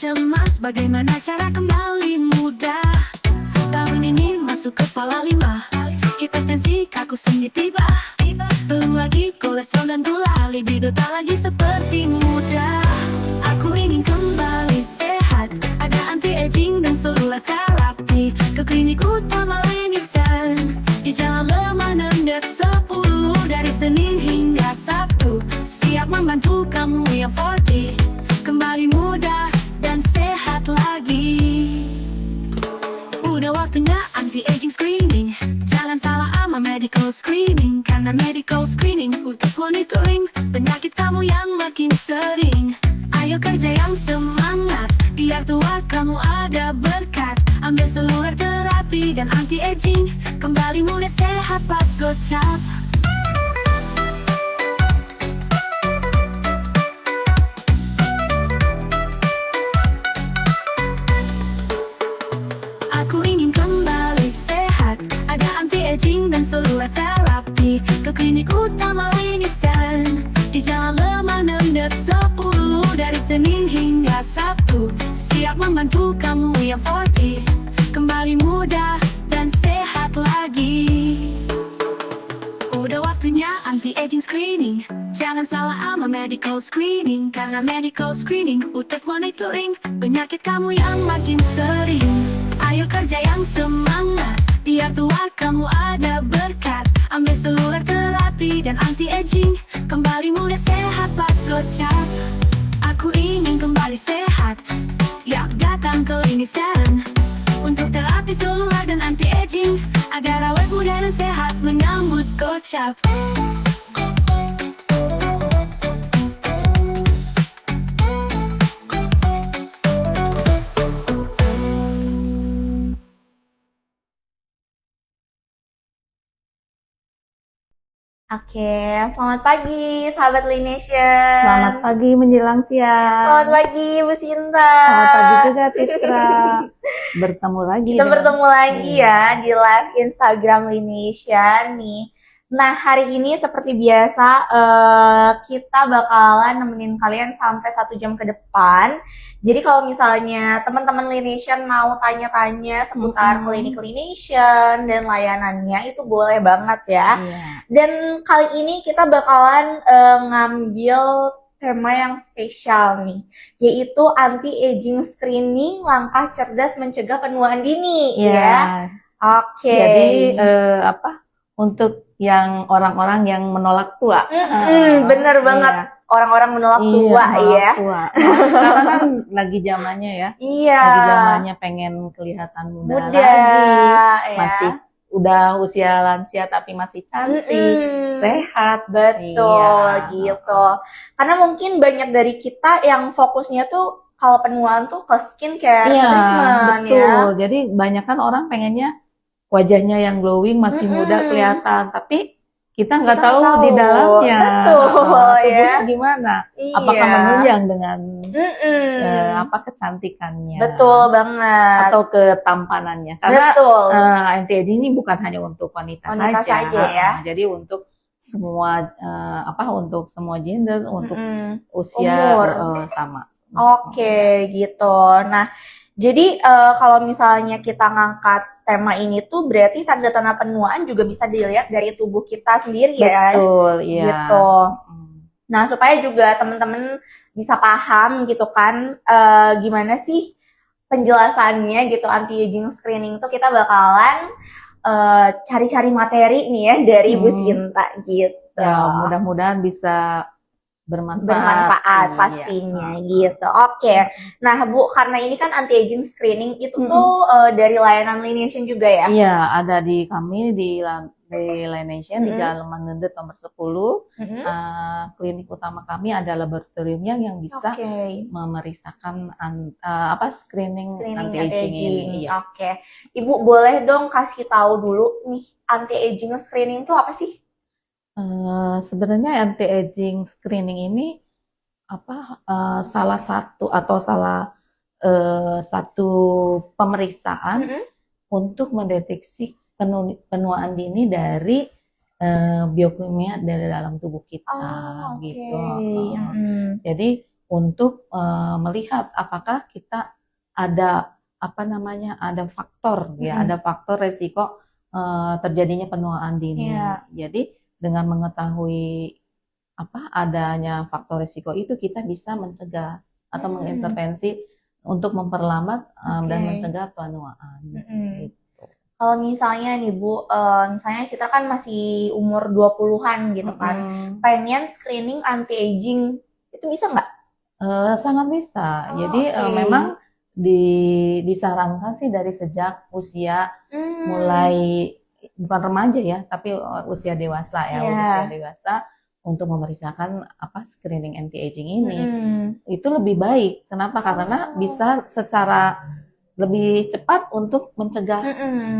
cemas bagaimana cara kembali muda. Tahun ini masuk kepala 5, hipertensi kaku sendi tiba. Belum lagi kolesterol dan gula, libido tak lagi seperti muda. Aku ingin kembali sehat, ada anti-aging dan seluler terapi. Ke klinik utama Lenisan, di Jalan Lemah Nendet 10. Dari Senin hingga Sabtu, siap membantu kamu yang 40 kembali muda dan sehat lagi. Udah waktunya anti-aging screening, jangan salah ama medical screening. Karena medical screening untuk monitoring penyakit kamu yang makin sering. Ayo kerja yang semangat, biar tua kamu ada berkat. Ambil seluler terapi dan anti-aging, kembali muda sehat pas gocap. Aku ingin kembali sehat, ada anti-aging dan seluler terapi. Ke klinik utama Lenisan, di Jalan Lemah Nendet 10. Dari Senin hingga Sabtu, siap membantu kamu yang 40 kembali muda dan sehat lagi. Udah waktunya anti-aging screening, jangan salah ama medical screening. Karena medical screening untuk monitoring penyakit kamu yang makin sering. Ayo kerja yang semangat, biar tua kamu ada berkat. Ambil seluler terapi dan anti-aging, kembali muda sehat pas gocap. Aku ingin kembali sehat, yuk datang ke Lenisan untuk terapi seluler dan anti-aging, agar awet muda dan sehat menyambut gocap. Oke, selamat pagi sahabat Lination. Selamat pagi menjelang siang. Selamat pagi Bu Sinta. Selamat pagi juga Citra. Bertemu lagi. Kita bertemu lagi ya di live Instagram Lination nih. Nah, hari ini seperti biasa kita bakalan nemenin kalian sampai 1 jam ke depan. Jadi kalau misalnya teman-teman Lination mau tanya-tanya seputar klinik Lination dan layanannya, itu boleh banget ya. Iya. Dan kali ini kita bakalan ngambil tema yang spesial nih, yaitu anti-aging screening, langkah cerdas mencegah penuaan dini. Iya. Ya. Oke. Jadi untuk yang orang-orang yang menolak tua. Bener banget. Iya. Orang-orang menolak tua menolak ya. tua. Sekarang kan lagi zamannya ya. Iya. Lagi zamannya pengen kelihatan muda lagi. Ya. Masih udah usia lansia tapi masih cantik, sehat. Betul, Iya. gitu. Karena mungkin banyak dari kita yang fokusnya tuh kalau penuaan tuh ke skincare, Iya, treatment betul. ya. Jadi banyak kan orang pengennya wajahnya yang glowing, masih muda kelihatan, tapi kita nggak Kita tahu nggak di tahu. dalamnya. Betul, Tubuhnya ya. gimana? Iya. Apakah menunjang dengan kecantikannya Betul banget. atau ketampanannya? Karena Betul. anti-aging ini bukan hanya untuk wanita saja ya. Jadi untuk semua untuk semua gender, untuk usia Umur. sama. Oke, gitu. Nah, jadi kalau misalnya kita ngangkat tema ini tuh berarti tanda-tanda penuaan juga bisa dilihat dari tubuh kita sendiri ya. Betul, iya. Gitu. Nah, supaya juga teman-teman bisa paham gitu kan, gimana sih penjelasannya gitu anti-aging screening tuh kita bakalan cari-cari materi nih ya dari Bu Sinta gitu. Ya, mudah-mudahan bisa bermanfaat pastinya gitu. Oke. Nah, Bu, karena ini kan anti-aging screening itu tuh dari layanan Lination juga ya? Iya, ada di kami di Lination di Jalan Lemah Nendet nomor 10. Klinik utama kami ada laboratoriumnya yang bisa memeriksakan screening anti-aging ini. Iya. Oke. Ibu boleh dong kasih tahu dulu nih anti-aging screening itu apa sih? Sebenarnya anti-aging screening ini salah satu pemeriksaan untuk mendeteksi penuaan dini dari biokimia dari dalam tubuh kita gitu. Jadi untuk melihat apakah kita ada ada faktor ya, ada faktor resiko terjadinya penuaan dini. Jadi dengan mengetahui adanya faktor resiko itu, kita bisa mencegah atau mengintervensi untuk memperlambat dan mencegah penuaan. Gitu. Kalau misalnya nih Bu, misalnya Citra kan masih umur 20-an gitu kan, pengen screening anti-aging, itu bisa nggak? Sangat bisa. Jadi memang disarankan sih dari sejak usia mulai, bukan remaja ya, tapi usia dewasa ya, usia dewasa untuk memeriksakan screening anti-aging ini. Itu lebih baik. Kenapa? Karena bisa secara lebih cepat untuk mencegah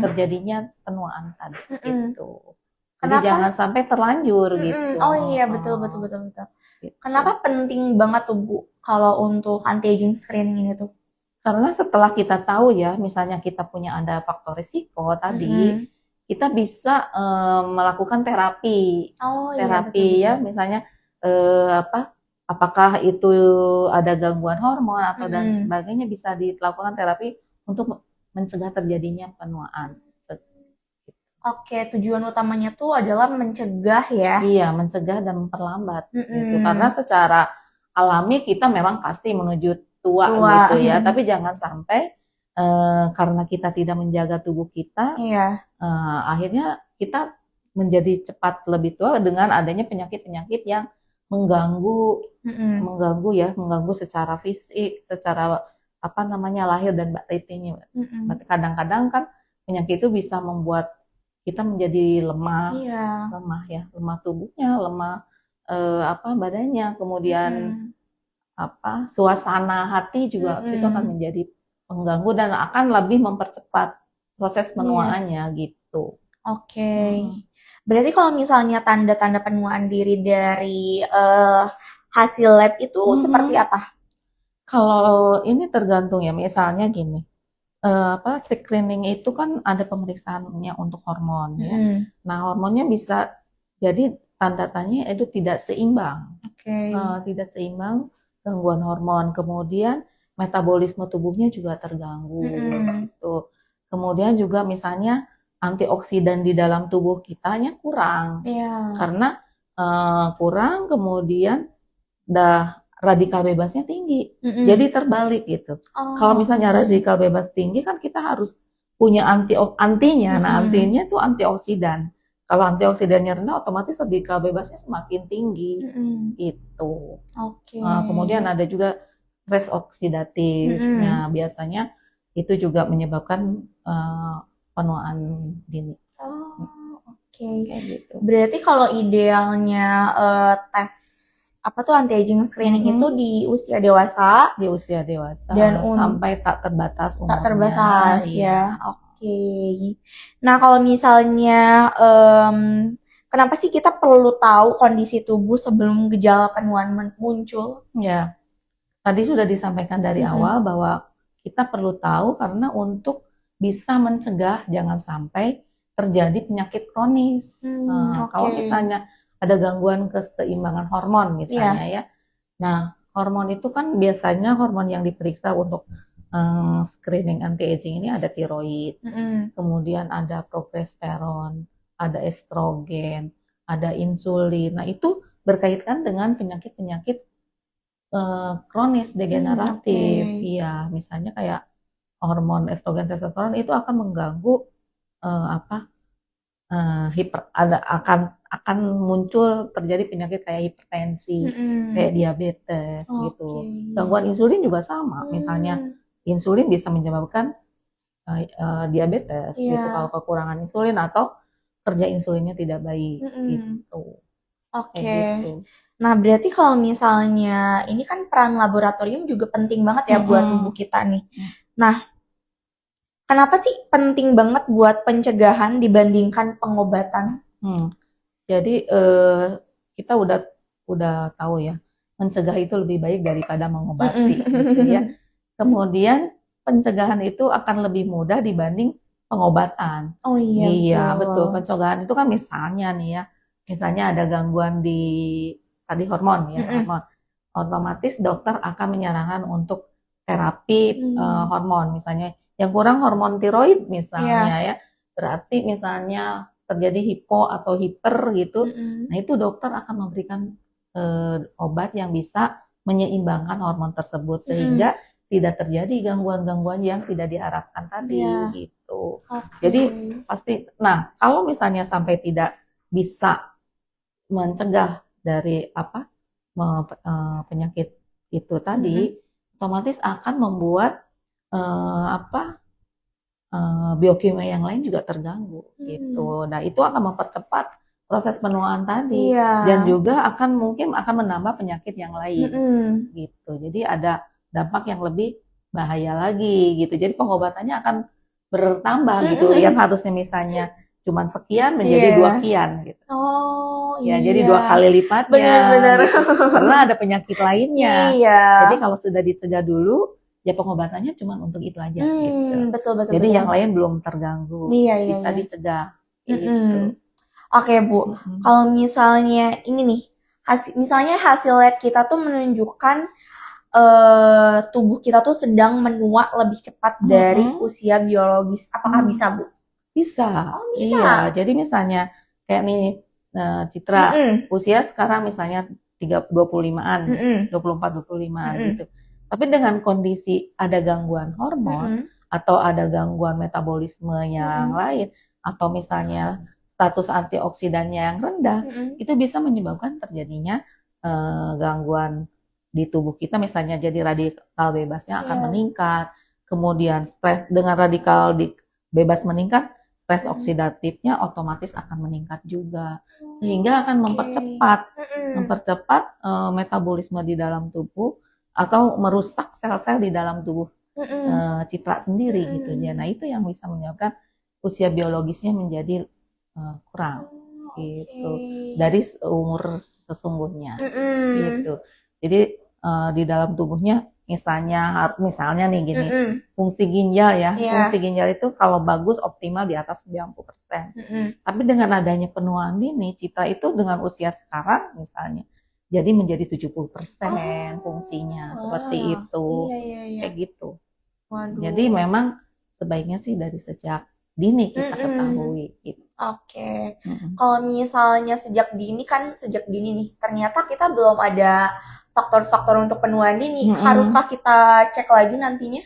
terjadinya penuaan tadi gitu. Jadi jangan sampai terlanjur gitu. Oh iya, betul. Gitu. Kenapa penting banget tuh Bu kalau untuk anti-aging screening ini tuh? Karena setelah kita tahu ya, misalnya kita punya ada faktor risiko tadi, kita bisa melakukan terapi. Terapi ya, misalnya apakah itu ada gangguan hormon atau dan sebagainya, bisa dilakukan terapi untuk mencegah terjadinya penuaan. Oke, tujuan utamanya tuh adalah mencegah ya? Iya, mencegah dan memperlambat gitu. Karena secara alami kita memang pasti menuju tua. Gitu ya, tapi jangan sampai karena kita tidak menjaga tubuh kita, akhirnya kita menjadi cepat lebih tua dengan adanya penyakit-penyakit yang mengganggu secara fisik, secara lahir dan batinnya. Kadang-kadang kan penyakit itu bisa membuat kita menjadi lemah tubuhnya, lemah badannya, kemudian suasana hati juga itu akan menjadi pengganggu dan akan lebih mempercepat proses penuaannya gitu. Oke. Berarti kalau misalnya tanda-tanda penuaan diri dari hasil lab itu seperti apa? Kalau ini tergantung ya, misalnya gini. Screening itu kan ada pemeriksaannya untuk hormon ya. Nah, hormonnya bisa jadi tanda-tandanya itu tidak seimbang. Tidak seimbang, gangguan hormon. Kemudian metabolisme tubuhnya juga terganggu gitu. Kemudian juga misalnya antioksidan di dalam tubuh kitanya kurang. Karena kurang, kemudian radikal bebasnya tinggi, jadi terbalik gitu. Kalau misalnya radikal bebas tinggi kan kita harus punya antinya. Nah, antinya itu antioksidan. Kalau antioksidannya rendah, otomatis radikal bebasnya semakin tinggi gitu. Kemudian ada juga stres oksidatif. Nah, biasanya itu juga menyebabkan penuaan dini. Gitu. Berarti kalau idealnya tes anti-aging screening itu di usia dewasa. Dan sampai tak terbatas umurnya. Tak terbatas ya. Nah, kalau misalnya kenapa sih kita perlu tahu kondisi tubuh sebelum gejala penuaan muncul? Ya, tadi sudah disampaikan dari awal bahwa kita perlu tahu karena untuk bisa mencegah jangan sampai terjadi penyakit kronis. Kalau misalnya ada gangguan keseimbangan hormon misalnya ya. Nah, hormon itu kan biasanya hormon yang diperiksa untuk screening anti-aging ini ada tiroid, kemudian ada progesteron, ada estrogen, ada insulin. Nah, itu berkaitan dengan penyakit-penyakit kronis degeneratif. Iya, misalnya kayak hormon estrogen, testosteron itu akan mengganggu akan muncul terjadi penyakit kayak hipertensi, kayak diabetes gitu. Gangguan insulin juga sama. Misalnya insulin bisa menyebabkan diabetes gitu kalau kekurangan insulin atau kerja insulinnya tidak baik gitu. Gitu. Nah, berarti kalau misalnya ini kan peran laboratorium juga penting banget ya buat tubuh kita nih. Nah, kenapa sih penting banget buat pencegahan dibandingkan pengobatan? Jadi kita udah tahu ya, mencegah itu lebih baik daripada mengobati gitu ya. Kemudian pencegahan itu akan lebih mudah dibanding pengobatan. Iya, betul. Pencegahan itu kan misalnya nih ya, misalnya ada gangguan di tadi hormon ya, hormon. otomatis dokter akan menyarankan untuk terapi hormon, misalnya yang kurang hormon tiroid misalnya ya, berarti misalnya terjadi hipo atau hiper gitu, nah itu dokter akan memberikan obat yang bisa menyeimbangkan hormon tersebut sehingga tidak terjadi gangguan-gangguan yang tidak diharapkan tadi gitu. Jadi pasti, nah kalau misalnya sampai tidak bisa mencegah dari penyakit itu tadi, otomatis akan membuat biokimia yang lain juga terganggu gitu. Nah itu akan mempercepat proses penuaan tadi dan juga mungkin akan menambah penyakit yang lain gitu. Jadi ada dampak yang lebih bahaya lagi gitu. Jadi pengobatannya akan bertambah gitu. Yang harusnya misalnya cuman sekian menjadi 2 kian gitu. Jadi 2 kali lipatnya. Gitu. Karena ada penyakit lainnya. Jadi kalau sudah dicegah dulu, ya pengobatannya cuma untuk itu aja gitu. Betul. Jadi yang lain belum terganggu. Bisa dicegah. Gitu. Oke Bu, kalau misalnya ini nih, misalnya hasil lab kita tuh menunjukkan tubuh kita tuh sedang menua lebih cepat dari usia biologis. Apakah bisa Bu? Bisa. Bisa. Iya, jadi misalnya kayak nih Citra, usia sekarang misalnya 25-an, 24-25-an gitu. Tapi dengan kondisi ada gangguan hormon atau ada gangguan metabolisme yang lain atau misalnya status antioksidannya yang rendah, itu bisa menyebabkan terjadinya gangguan di tubuh kita, misalnya jadi radikal bebasnya akan meningkat, kemudian stres dengan radikal bebas meningkat, stres oksidatifnya otomatis akan meningkat juga, sehingga akan mempercepat metabolisme di dalam tubuh atau merusak sel-sel di dalam tubuh Citra sendiri gitu ya. Nah itu yang bisa menyebabkan usia biologisnya menjadi kurang gitu dari umur sesungguhnya gitu. Jadi di dalam tubuhnya misalnya nih gini, fungsi ginjal ya, fungsi ginjal itu kalau bagus optimal di atas 90%. Tapi dengan adanya penuaan dini, Citra itu dengan usia sekarang misalnya jadi menjadi 70% fungsinya seperti itu. Kayak gitu. Jadi memang sebaiknya sih dari sejak dini kita ketahui gitu. Kalau misalnya sejak dini nih, ternyata kita belum ada faktor-faktor untuk penuaan dini. Haruskah kita cek lagi nantinya?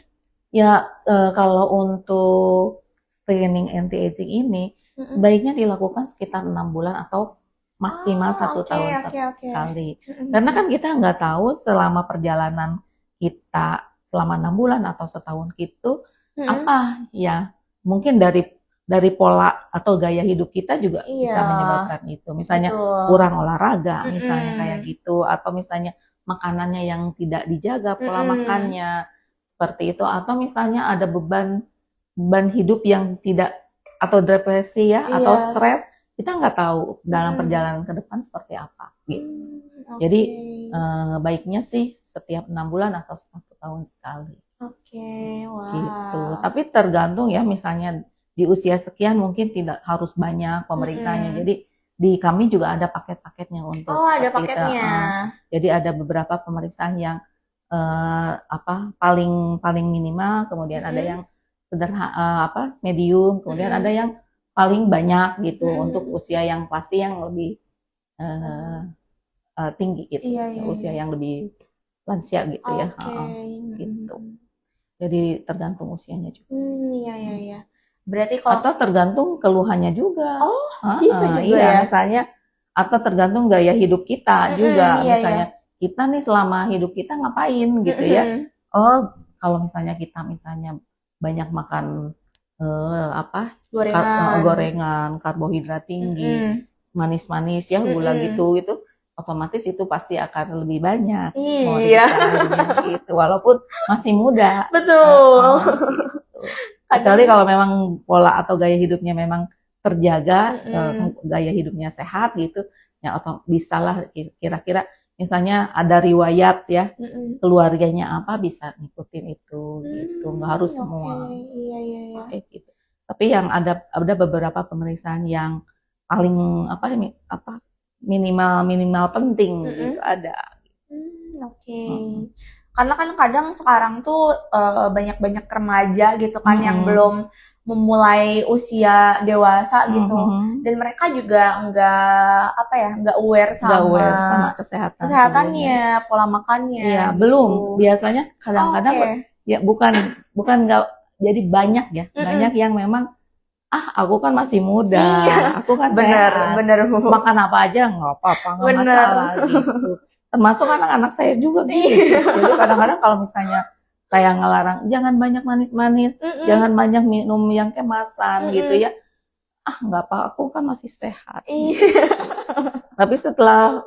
Ya, kalau untuk screening anti-aging ini, sebaiknya dilakukan sekitar 6 bulan atau maksimal 1 tahun sekali. Karena kan kita nggak tahu selama perjalanan kita selama 6 bulan atau setahun gitu, apa ya, mungkin dari pola atau gaya hidup kita juga bisa menyebabkan itu. Misalnya kurang olahraga, misalnya kayak gitu, atau misalnya makanannya yang tidak dijaga pola makannya seperti itu, atau misalnya ada beban hidup yang tidak, atau depresi ya, atau stres, kita nggak tahu dalam perjalanan ke depan seperti apa gitu. Jadi baiknya sih setiap 6 bulan atau 1 tahun sekali. Gitu. Tapi tergantung ya, misalnya di usia sekian mungkin tidak harus banyak pemeriksaannya. Jadi di kami juga ada paket-paketnya untuk ada paketnya. Jadi ada beberapa pemeriksaan yang paling minimal, kemudian ada yang sederhana medium, kemudian ada yang paling banyak gitu untuk usia yang pasti yang lebih tinggi gitu. Usia yang lebih lansia gitu ya. Gitu. Jadi tergantung usianya juga. Berarti kalau atau tergantung keluhannya juga. Bisa juga ya. Misalnya atau tergantung gaya hidup kita juga. Misalnya kita nih selama hidup kita ngapain gitu ya. Kalau misalnya kita banyak makan gorengan, karbohidrat tinggi, manis-manis ya, gula gitu, otomatis itu pasti akan lebih banyak. Gitu, walaupun masih muda. Betul. Kecuali kalau memang pola atau gaya hidupnya memang terjaga, gaya hidupnya sehat gitu, ya bisalah kira-kira misalnya ada riwayat ya, keluarganya apa bisa ngikutin itu gitu, nggak harus semua. Gitu. Tapi yang ada beberapa pemeriksaan yang paling minimal penting gitu ada. Oke. Karena kan kadang sekarang tuh banyak-banyak remaja gitu kan yang belum memulai usia dewasa gitu, dan mereka juga nggak aware sama kesehatannya, pola makannya. Iya, gitu. belum. Biasanya kadang-kadang ya bukan nggak jadi banyak ya. Banyak yang memang aku kan masih muda, aku kan sehat. Bener Bu. Makan apa aja nggak apa-apa, nggak masalah gitu. Termasuk anak-anak saya juga gitu. Jadi kadang-kadang kalau misalnya saya ngelarang jangan banyak manis-manis, jangan banyak minum yang kemasan gitu ya. Nggak apa, aku kan masih sehat. Tapi setelah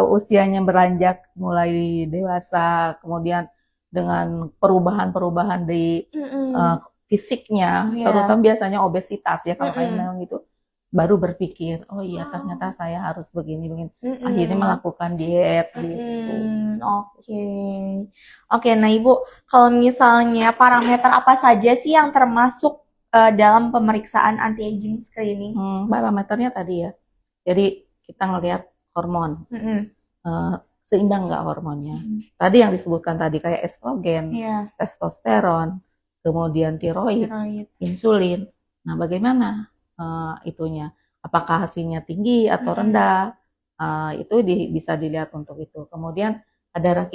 usianya beranjak mulai dewasa, kemudian dengan perubahan-perubahan di fisiknya, terutama biasanya obesitas ya kalau kayak memang gitu, baru berpikir, oh iya ternyata saya harus begini. Akhirnya melakukan diet gitu. Oke, nah Ibu, kalau misalnya parameter apa saja sih yang termasuk dalam pemeriksaan anti-aging screening? Parameternya tadi ya, jadi kita ngelihat hormon, seimbang nggak hormonnya. Tadi yang disebutkan tadi kayak estrogen, testosteron, kemudian tiroid, insulin. Nah, bagaimana itunya? Apakah hasilnya tinggi atau rendah? Itu bisa dilihat untuk itu. Kemudian ada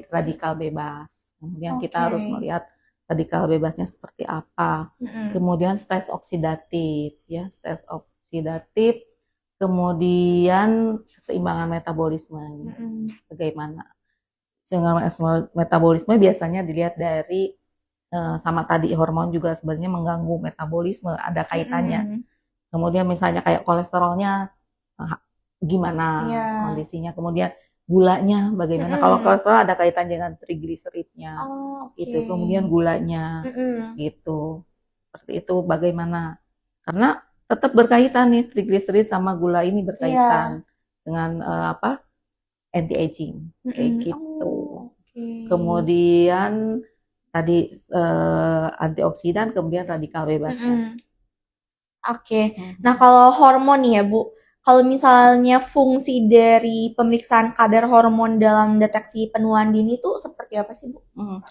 radikal bebas. Kemudian kita harus melihat radikal bebasnya seperti apa. Kemudian stres oksidatif, ya, stres oksidatif. Kemudian keseimbangan metabolisme, bagaimana? Keseimbangan metabolisme biasanya dilihat dari sama tadi hormon juga sebenarnya mengganggu metabolisme, ada kaitannya. Kemudian misalnya kayak kolesterolnya gimana kondisinya, kemudian gulanya bagaimana. Kalau kolesterol ada kaitan dengan trigliseridnya, gitu. Kemudian gulanya, gitu. Seperti itu bagaimana? Karena tetap berkaitan nih, trigliserid sama gula ini berkaitan dengan anti-aging, kayak gitu. Kemudian tadi antioksidan, kemudian radikal bebasnya. Nah kalau hormon nih ya Bu, kalau misalnya fungsi dari pemeriksaan kadar hormon dalam deteksi penuaan dini itu seperti apa sih Bu?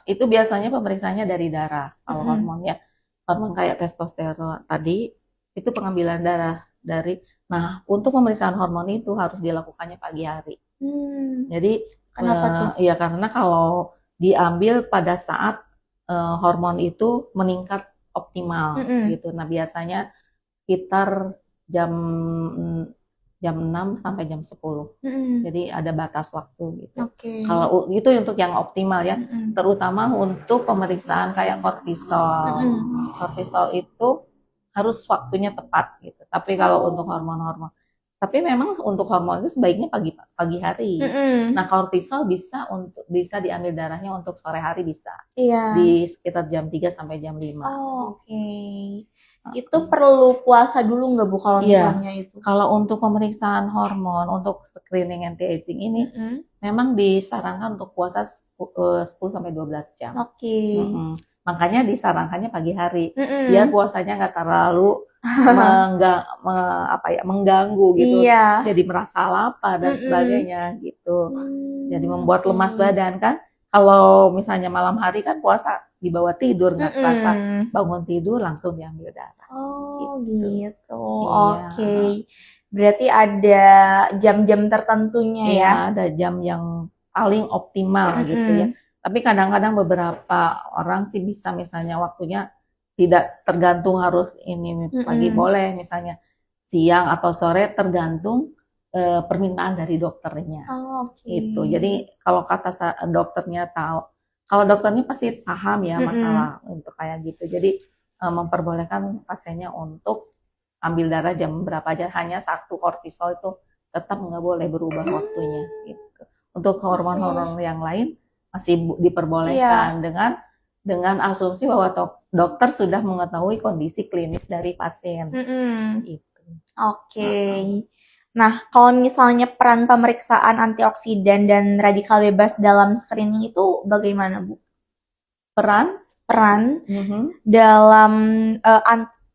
Itu biasanya pemeriksaannya dari darah. Kalau hormonnya, hormon kayak testosteron tadi, itu pengambilan darah dari. Nah, untuk pemeriksaan hormon itu harus dilakukannya pagi hari. Jadi, kenapa tuh? Ya karena kalau diambil pada saat hormon itu meningkat optimal gitu. Nah, biasanya sekitar jam 6 sampai jam 10. Jadi ada batas waktu gitu. Kalau itu untuk yang optimal ya, terutama untuk pemeriksaan kayak kortisol. Kortisol itu harus waktunya tepat gitu. Tapi kalau untuk hormon-hormon, tapi memang untuk hormon itu sebaiknya pagi hari. Nah, kortisol bisa diambil darahnya untuk sore hari bisa. Di sekitar jam 3 sampai jam 5. Itu perlu puasa dulu nggak Bu kalau misalnya itu? Kalau untuk pemeriksaan hormon, untuk screening anti-aging ini, memang disarankan untuk puasa 10 sampai 12 jam. Makanya disarankannya pagi hari, biar puasanya nggak terlalu mengganggu gitu, jadi merasa lapar dan sebagainya gitu. Jadi membuat lemas badan kan. Kalau misalnya malam hari kan puasa dibawa tidur, nggak terasa bangun tidur langsung diambil darah. Gitu. Berarti ada jam-jam tertentunya ya? Ada jam yang paling optimal gitu ya. Tapi kadang-kadang beberapa orang sih bisa misalnya waktunya tidak tergantung harus ini pagi boleh, misalnya siang atau sore tergantung permintaan dari dokternya. Gitu. Jadi kalau kata dokternya tahu, kalau dokternya pasti paham ya masalah untuk kayak gitu. Jadi memperbolehkan pasiennya untuk ambil darah jam berapa aja, hanya satu kortisol itu tetap nggak boleh berubah waktunya. Gitu. Untuk hormon-hormon yang lain masih diperbolehkan dengan asumsi bahwa dokter sudah mengetahui kondisi klinis dari pasien. Gitu. Nah, kalau misalnya peran pemeriksaan antioksidan dan radikal bebas dalam screening itu bagaimana, Bu? Peran dalam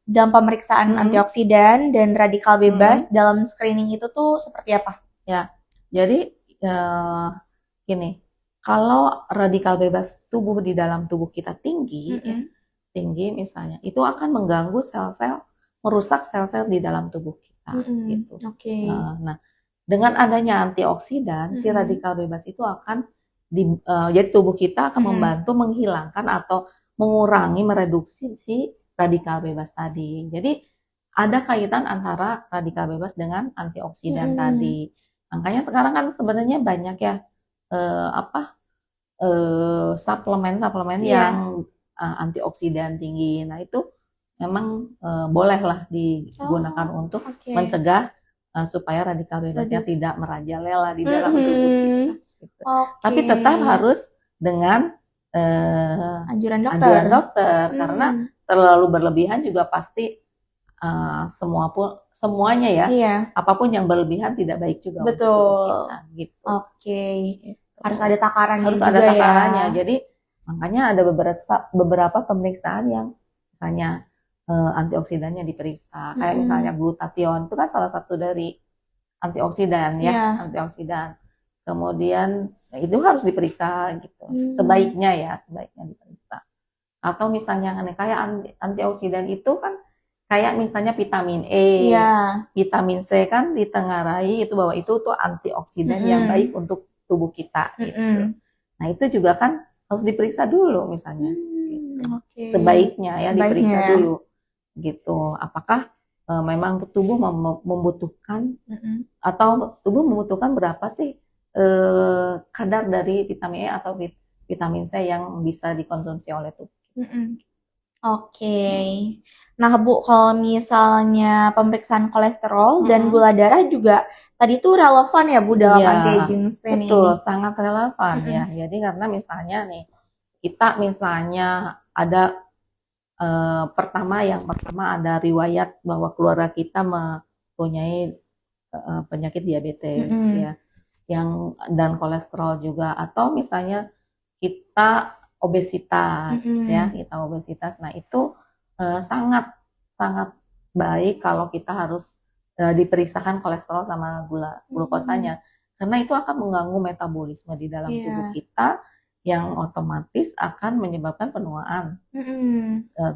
pemeriksaan antioksidan dan radikal bebas dalam screening itu tuh seperti apa? Ya, jadi gini, kalau radikal bebas tubuh di dalam tubuh kita tinggi, ya, tinggi misalnya, itu akan mengganggu sel-sel, merusak sel-sel di dalam tubuh kita, gitu. Oke. Nah, dengan adanya antioksidan, si radikal bebas itu akan jadi tubuh kita akan membantu menghilangkan atau mengurangi, mereduksi si radikal bebas tadi. Jadi ada kaitan antara radikal bebas dengan antioksidan tadi. Makanya sekarang kan sebenarnya banyak ya suplemen-suplemen yang antioksidan tinggi. Nah itu memang bolehlah digunakan untuk mencegah supaya radikal bebasnya tidak merajalela di dalam tubuh kita. Gitu. Tapi tetap harus dengan anjuran dokter karena terlalu berlebihan juga pasti semuanya ya, apapun yang berlebihan tidak baik juga untuk tubuh kita. Gitu. Gitu. Harus ada takarannya. Harus ada takarannya. Jadi makanya ada beberapa pemeriksaan yang misalnya antioksidannya diperiksa. Kayak misalnya glutathione itu kan salah satu dari antioksidan ya, antioksidan. Kemudian itu harus diperiksa gitu. Sebaiknya diperiksa. Atau misalnya kayak antioksidan itu kan kayak misalnya vitamin E, vitamin C kan ditengarai itu bahwa itu tuh antioksidan yang baik untuk tubuh kita gitu. Nah itu juga kan harus diperiksa dulu misalnya. Gitu. Sebaiknya ya diperiksa dulu gitu. Apakah memang tubuh membutuhkan atau tubuh membutuhkan berapa sih kadar dari vitamin E atau vitamin C yang bisa dikonsumsi oleh tubuh. Nah Bu, kalau misalnya pemeriksaan kolesterol dan gula darah juga tadi tuh relevan ya Bu dalam anti-aging screening? Betul, sangat relevan ya. Jadi karena misalnya nih, kita misalnya ada pertama ada riwayat bahwa keluarga kita mempunyai penyakit diabetes ya, dan kolesterol juga, atau misalnya kita obesitas ya, nah itu sangat baik kalau kita harus diperiksakan kolesterol sama glukosanya, karena itu akan mengganggu metabolisme di dalam tubuh kita yang otomatis akan menyebabkan penuaan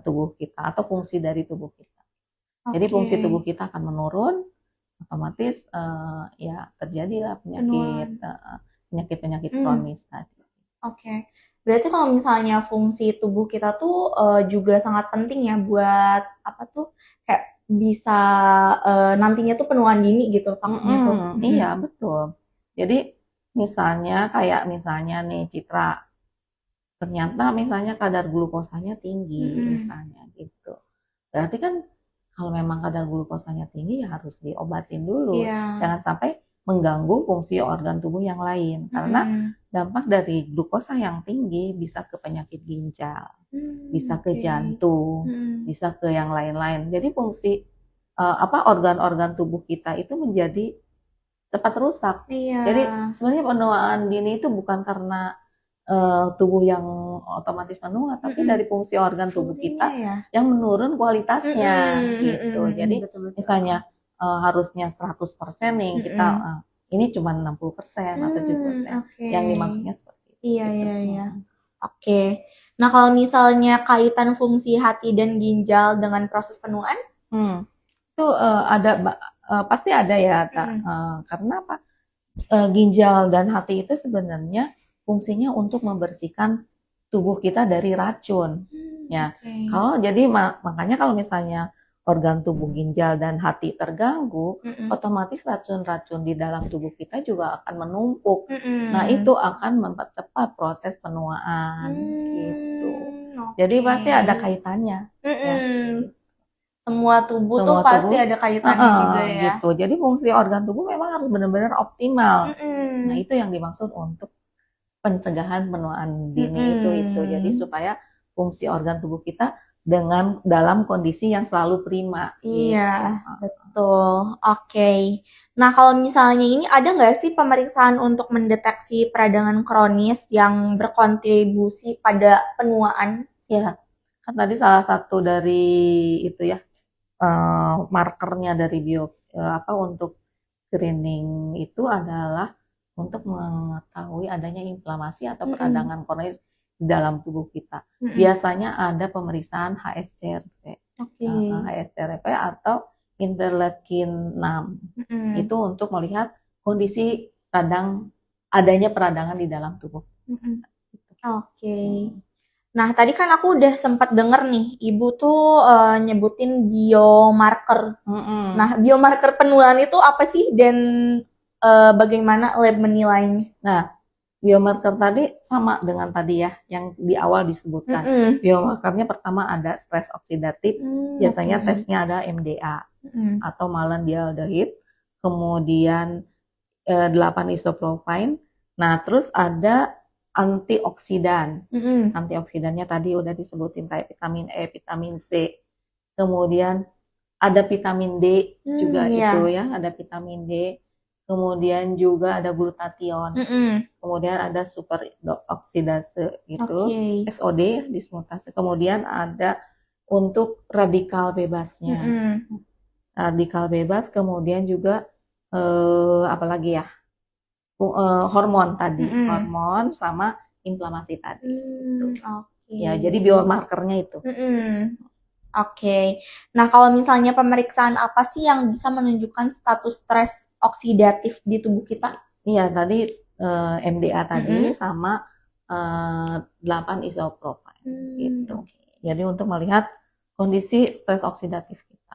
tubuh kita atau fungsi dari tubuh kita. Jadi fungsi tubuh kita akan menurun, otomatis ya terjadilah penyakit kronis tadi. Berarti kalau misalnya fungsi tubuh kita tuh juga sangat penting ya buat kayak bisa nantinya tuh penuaan dini gitu takutnya tuh. Iya betul. Jadi misalnya nih Citra, ternyata misalnya kadar glukosanya tinggi misalnya gitu. Berarti kan kalau memang kadar glukosanya tinggi ya harus diobatin dulu. Jangan sampai mengganggu fungsi organ tubuh yang lain, karena dampak dari glukosa yang tinggi bisa ke penyakit ginjal, bisa ke jantung, bisa ke yang lain-lain. Jadi fungsi organ-organ tubuh kita itu menjadi cepat rusak. Jadi sebenarnya penuaan dini itu bukan karena tubuh yang otomatis menua, tapi dari fungsi organ tubuh kita yang menurun kualitasnya gitu. Jadi misalnya harusnya 100% nih kita ini cuma 60% atau 70%. Yang dimaksudnya seperti itu. Iya. Nah, kalau misalnya kaitan fungsi hati dan ginjal dengan proses penuaan? Itu pasti ada ya, karena apa? Ginjal dan hati itu sebenarnya fungsinya untuk membersihkan tubuh kita dari racun. Ya, makanya kalau misalnya organ tubuh ginjal dan hati terganggu, otomatis racun-racun di dalam tubuh kita juga akan menumpuk. Nah, itu akan mempercepat proses penuaan gitu. Jadi pasti ada kaitannya. Ya. Semua tubuh pasti ada kaitannya juga ya. Gitu. Jadi fungsi organ tubuh memang harus benar-benar optimal. Nah, itu yang dimaksud untuk pencegahan penuaan dini itu. Jadi supaya fungsi organ tubuh kita dalam kondisi yang selalu prima. Iya, betul. Nah, kalau misalnya ini ada nggak sih pemeriksaan untuk mendeteksi peradangan kronis yang berkontribusi pada penuaan? Ya, kan tadi salah satu dari itu ya, markernya dari untuk screening itu adalah untuk mengetahui adanya inflamasi atau Mm-mm. peradangan kronis di dalam tubuh kita. Mm-mm. Biasanya ada pemeriksaan HSCRP, Oke. HSCRP atau interleukin 6. Mm-mm. Itu untuk melihat kondisi adanya peradangan di dalam tubuh. Mm-mm. Oke. Nah, tadi kan aku udah sempat denger nih, Ibu tuh nyebutin biomarker. Nah, biomarker penularan itu apa sih dan bagaimana lab menilainya? Nah, biomarker tadi sama dengan tadi ya, yang di awal disebutkan. Biomarkernya pertama ada stres oksidatif, biasanya oke. tesnya ada MDA atau malondialdehyde, kemudian 8 isopropyl. Nah, terus ada antioksidan. Antioksidannya tadi udah disebutin kayak vitamin E, vitamin C. Kemudian ada vitamin D juga itu ya, ada vitamin D. Kemudian juga ada glutathione. Kemudian ada superoksidase gitu, SOD, dismutase. Kemudian ada untuk radikal bebasnya. Radikal bebas, kemudian juga apalagi ya? Hormon tadi, hormon sama inflamasi tadi. Ya, jadi biomarkernya itu. Oke. Nah, kalau misalnya pemeriksaan apa sih yang bisa menunjukkan status stres oksidatif di tubuh kita? Iya, tadi MDA tadi sama 8 isopropyl gitu. Jadi untuk melihat kondisi stres oksidatif kita.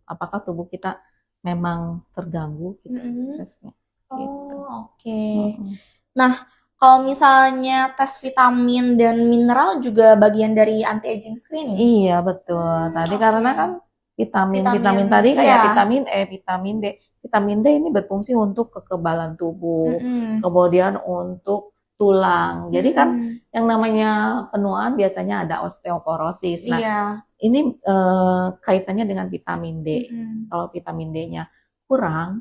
Apakah tubuh kita memang terganggu gitu stresnya. Oke. Nah, kalau misalnya tes vitamin dan mineral juga bagian dari anti-aging screening? Iya, betul. Tadi karena kan vitamin tadi kayak vitamin E, vitamin D. Vitamin D ini berfungsi untuk kekebalan tubuh, kemudian untuk tulang. Jadi kan yang namanya penuaan biasanya ada osteoporosis. Nah, ini kaitannya dengan vitamin D. Kalau vitamin D-nya kurang.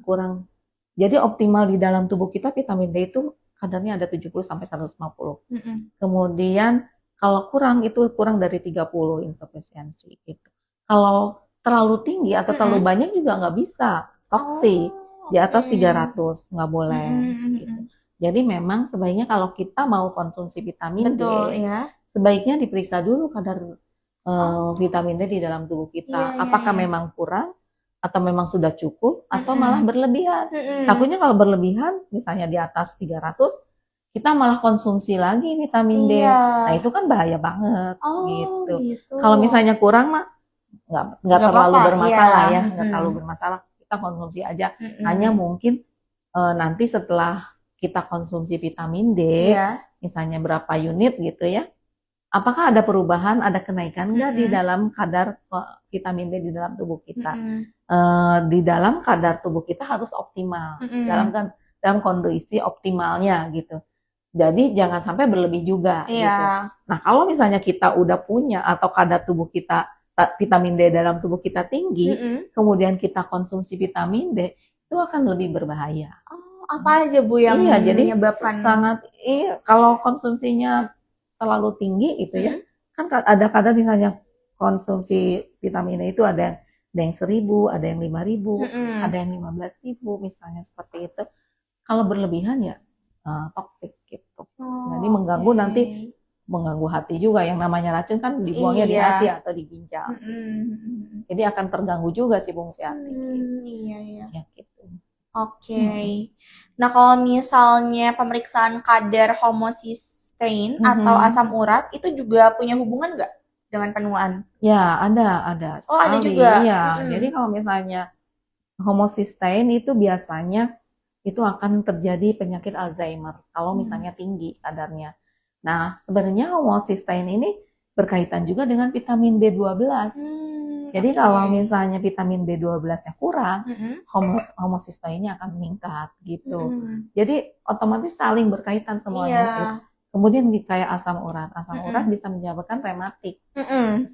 Jadi optimal di dalam tubuh kita vitamin D itu kadarnya ada 70 sampai 150. Kemudian kalau kurang itu kurang dari 30 insufisiensi gitu. Kalau terlalu tinggi atau terlalu banyak juga nggak bisa, toksik. Di atas 300 nggak boleh gitu. Jadi memang sebaiknya kalau kita mau konsumsi vitamin D, sebaiknya diperiksa dulu kadar vitamin D di dalam tubuh kita. Apakah memang kurang atau memang sudah cukup atau malah berlebihan. Takutnya kalau berlebihan misalnya di atas 300 kita malah konsumsi lagi vitamin D. Nah, itu kan bahaya banget gitu. Kalau misalnya kurang mah nggak terlalu bermasalah ya, nggak terlalu bermasalah. Kita konsumsi aja. Hanya mungkin nanti setelah kita konsumsi vitamin D, misalnya berapa unit gitu ya, apakah ada perubahan, ada kenaikan nggak di dalam kadar vitamin D di dalam tubuh kita? Di dalam kadar tubuh kita harus optimal, dalam kondisi optimalnya gitu. Jadi jangan sampai berlebih juga gitu. Nah, kalau misalnya kita udah punya atau kadar tubuh kita vitamin D dalam tubuh kita tinggi, kemudian kita konsumsi vitamin D, itu akan lebih berbahaya. Apa aja Bu yang jadi menyebabkan? Kalau konsumsinya terlalu tinggi itu ya, kan ada kadar misalnya konsumsi vitamin D itu ada yang 1.000, ada yang 5.000, ada yang 15.000 misalnya seperti itu. Kalau berlebihan ya toksik gitu. Jadi mengganggu nanti mengganggu hati juga, yang namanya racun kan dibuangnya di hati atau di ginjal. Jadi akan terganggu juga si fungsi hati. Ya gitu. Oke. Nah, kalau misalnya pemeriksaan kadar homocysteine atau asam urat itu juga punya hubungan nggak dengan penuaan? Ya, ada. Oh, ada juga. Iya. Jadi kalau misalnya homocysteine itu biasanya itu akan terjadi penyakit Alzheimer kalau misalnya tinggi kadarnya. Nah, sebenarnya homocysteine ini berkaitan juga dengan vitamin B12. Jadi kalau misalnya vitamin B12-nya kurang, homocysteine-nya akan meningkat gitu. Jadi otomatis saling berkaitan semuanya. Kemudian kayak asam urat. Asam urat bisa menyebabkan rematik,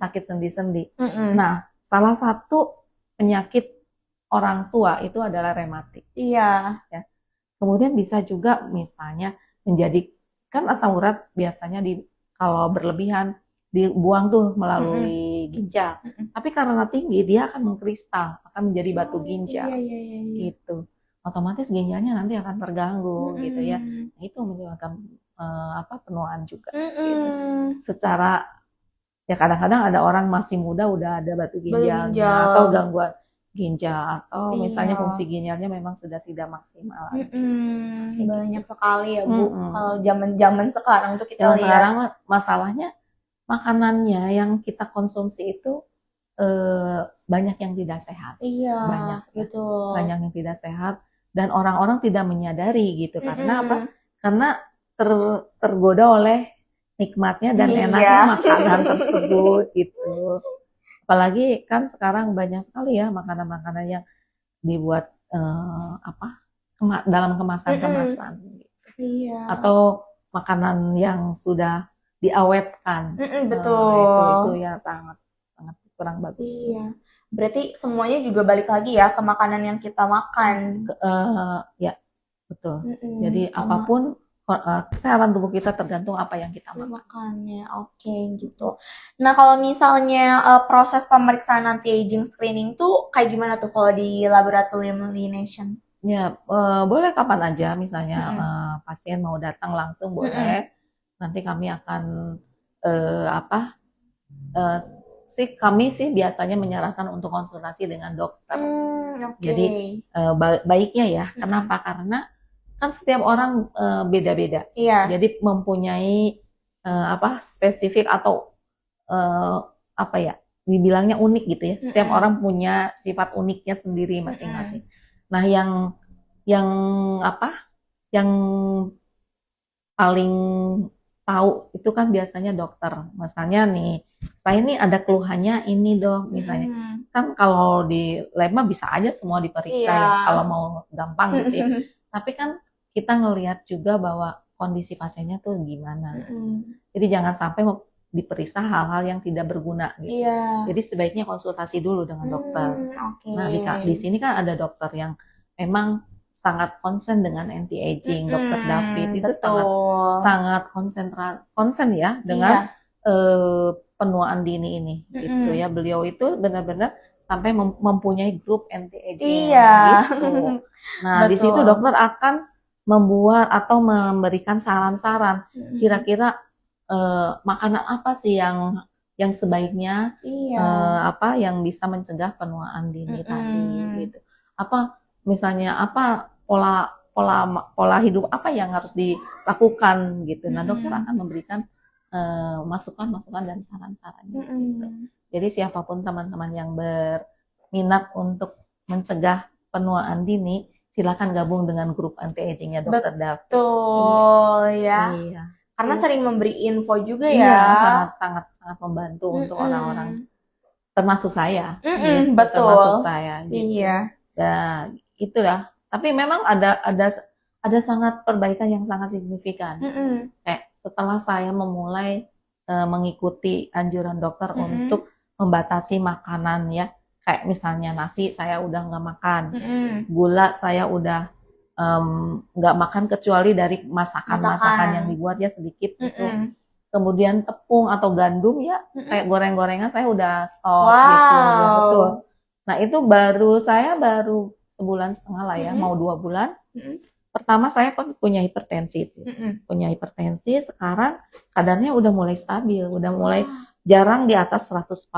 sakit sendi-sendi. Nah, salah satu penyakit orang tua itu adalah rematik. Ya. Kemudian bisa juga misalnya menjadi, kan asam urat biasanya kalau berlebihan dibuang tuh melalui ginjal. Tapi karena tinggi dia akan mengkristal, akan menjadi batu ginjal. Gitu. otomatis ginjalnya nanti akan terganggu gitu ya. Mm-mm. Nah, itu menyebabkan penuaan juga. Gitu. Mm-mm. Secara ya kadang-kadang ada orang masih muda udah ada batu ginjalnya ginjal. atau gangguan ginjal atau misalnya Iya. fungsi ginjalnya memang sudah tidak maksimal. Banyak sekali ya Bu. Mm-mm. Kalau zaman sekarang tuh kita Yang lihat. sekarang masalahnya makanannya yang kita konsumsi itu banyak yang tidak sehat. Iya. Banyak Betul. banyak yang tidak sehat dan orang-orang tidak menyadari gitu. Karena apa? Mm-mm. Karena tergoda oleh nikmatnya dan Iya. enaknya makanan tersebut gitu. Apalagi kan sekarang banyak sekali ya makanan-makanan yang dibuat dalam kemasan-kemasan gitu. Iya. Atau makanan yang sudah diawetkan. Betul. Itu yang sangat sangat kurang bagus. Iya. Berarti semuanya juga balik lagi ya ke makanan yang kita makan. Ya, betul. Mm-mm. Jadi Sama apapun kesehatan tubuh kita tergantung apa yang kita makan. makannya. Oke, gitu. Nah, kalau misalnya proses pemeriksaan anti-aging screening tuh kayak gimana tuh kalau di laboratorium Lineation? Ya, boleh kapan aja misalnya pasien mau datang langsung boleh. Nanti kami akan kami sih biasanya menyarankan untuk konsultasi dengan dokter. Okay. Jadi baiknya ya. Kenapa? Karena kan setiap orang beda-beda. Iya. Jadi mempunyai spesifik atau dibilangnya unik gitu ya. Setiap orang punya sifat uniknya sendiri masing-masing. Nah, yang paling tahu itu kan biasanya dokter. Misalnya nih, saya ini ada keluhannya ini dok, misalnya. Kan kalau di lab mah bisa aja semua diperiksa ya, kalau mau gampang gitu ya. Tapi kan kita ngelihat juga bahwa kondisi pasiennya tuh gimana. Jadi jangan sampai diperiksa hal-hal yang tidak berguna gitu. Jadi sebaiknya konsultasi dulu dengan dokter. Nah, di sini kan ada dokter yang memang sangat konsen dengan anti-aging, Dokter David itu sangat konsen ya dengan penuaan dini ini gitu ya. Beliau itu benar-benar sampai mempunyai grup anti-aging gitu. Nah, di situ dokter akan membuat atau memberikan saran-saran kira-kira makanan apa sih yang sebaiknya yang bisa mencegah penuaan dini tadi gitu. Misalnya pola hidup apa yang harus dilakukan gitu. Nah, dokter akan memberikan masukan-masukan dan saran-saran gitu. Jadi siapapun teman-teman yang berminat untuk mencegah penuaan dini, silakan gabung dengan grup anti-agingnya Dokter David. Betul ya. Iya. Karena sering memberi info juga ya. Sangat membantu untuk orang-orang, termasuk saya. Betul. Termasuk saya. Gitu. Iya. Dan itulah. Tapi memang ada sangat perbaikan yang sangat signifikan. Kayak setelah saya memulai mengikuti anjuran dokter untuk membatasi makanan ya, kayak misalnya nasi saya udah nggak makan, gula saya udah nggak makan kecuali dari masakan yang dibuat ya sedikit gitu. Kemudian tepung atau gandum ya, kayak goreng-gorengan saya udah stop gitu. Ya, betul. Nah itu saya baru sebulan setengah lah ya, mau 2 bulan. Pertama saya punya hipertensi itu. Punya hipertensi, sekarang kadarnya udah mulai stabil, udah mulai jarang di atas 140.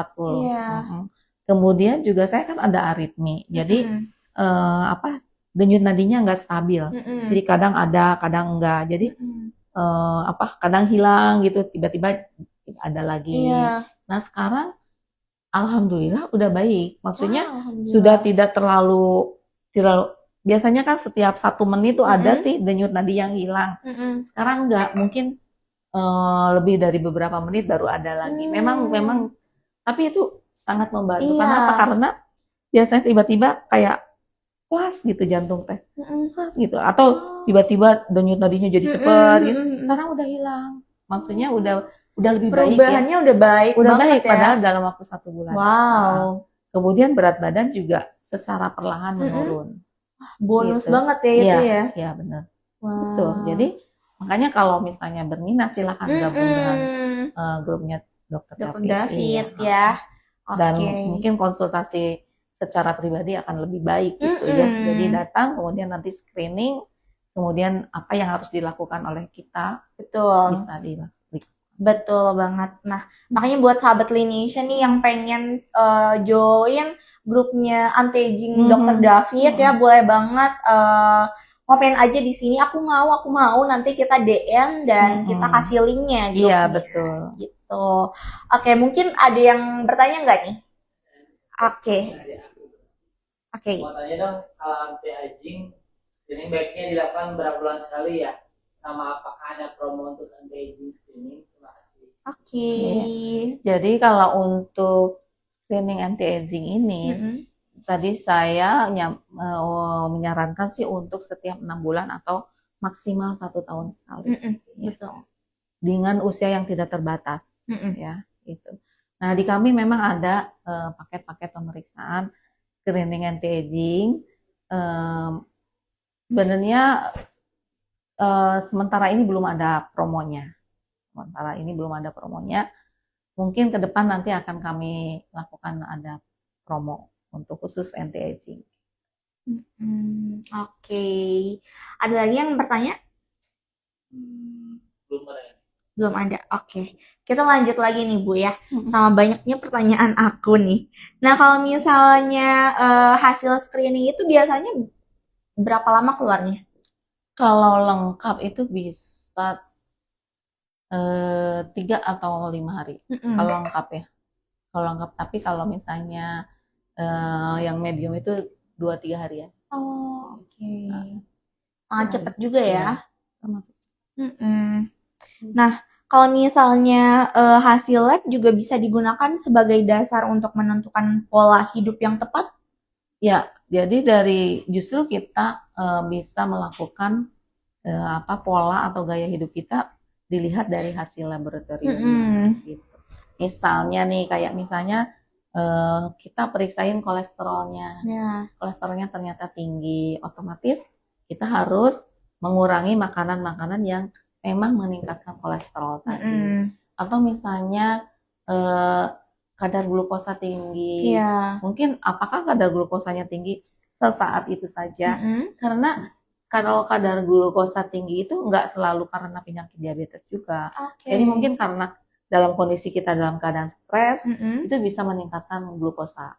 Kemudian juga saya kan ada aritmi. Jadi denyut nadinya nggak stabil. Jadi kadang ada, kadang enggak. Jadi kadang hilang gitu, tiba-tiba ada lagi. Nah, sekarang alhamdulillah udah baik. Maksudnya sudah tidak terlalu biasanya kan setiap 1 menit tuh ada sih denyut nadi yang hilang. Sekarang enggak, mungkin lebih dari beberapa menit baru ada lagi. Memang tapi itu sangat membantu. Kenapa? Karena biasanya tiba-tiba kayak plus gitu jantung teh. Plus gitu. Atau tiba-tiba denyut nadinya jadi cepat gitu. Sekarang udah hilang. Maksudnya udah lebih baik ya. Perubahannya udah baik. Udah baik ya? Padahal dalam waktu 1 bulan. Wow. Nah, kemudian berat badan juga secara perlahan menurun. Bonus gitu. banget ya itu ya. Iya, benar. Wow. Betul. Jadi makanya kalau misalnya berminat silakan gabung dengan grupnya Dokter David ya. Dan mungkin konsultasi secara pribadi akan lebih baik gitu ya. Jadi datang, kemudian nanti screening, kemudian apa yang harus dilakukan oleh kita Betul. bisa dilakukan. Betul banget. Nah, makanya buat sahabat Lineation nih yang pengen join grupnya Anti-Aging Dr. David ya, boleh banget komen aja di sini. Aku mau. Nanti kita DM dan kita kasih linknya. Iya, betul. Gitu. Oke, mungkin ada yang bertanya nggak nih? Oke. Mau tanya dong, kalau anti-aging, screening baiknya dilakukan berapa bulan sekali ya? Sama apakah ada promo untuk anti-aging screening? Terima kasih. Oke. Jadi kalau untuk screening anti-aging ini, tadi saya menyarankan sih untuk setiap 6 bulan atau maksimal 1 tahun sekali. Betul. Dengan usia yang tidak terbatas, ya gitu. Nah di kami memang ada paket-paket pemeriksaan screening anti-aging. Sebenarnya sementara ini belum ada promonya. Mungkin ke depan nanti akan kami lakukan ada promo untuk khusus anti-aging. Oke. Ada lagi yang bertanya? Belum ada. Oke. Kita lanjut lagi nih Bu ya. Sama banyaknya pertanyaan aku nih. Nah kalau misalnya hasil screening itu biasanya berapa lama keluarnya? Kalau lengkap itu bisa 3 atau 5 hari. Kalau lengkap ya. Tapi kalau misalnya yang medium itu 2-3 hari ya. Oh, oke. Sangat cepat juga ya. Nah, kalau misalnya hasil lab juga bisa digunakan sebagai dasar untuk menentukan pola hidup yang tepat? Ya, jadi justru kita bisa melakukan pola atau gaya hidup kita dilihat dari hasil laboratorium. Gitu. Misalnya nih, kita periksain kolesterolnya. Kolesterolnya ternyata tinggi, otomatis kita harus mengurangi makanan-makanan yang memang meningkatkan kolesterol tadi. Atau misalnya kadar glukosa tinggi. Mungkin apakah kadar glukosanya tinggi sesaat itu saja? Karena kalau kadar glukosa tinggi itu nggak selalu karena penyakit diabetes juga. Jadi mungkin karena dalam kondisi kita dalam keadaan stres, itu bisa meningkatkan glukosa.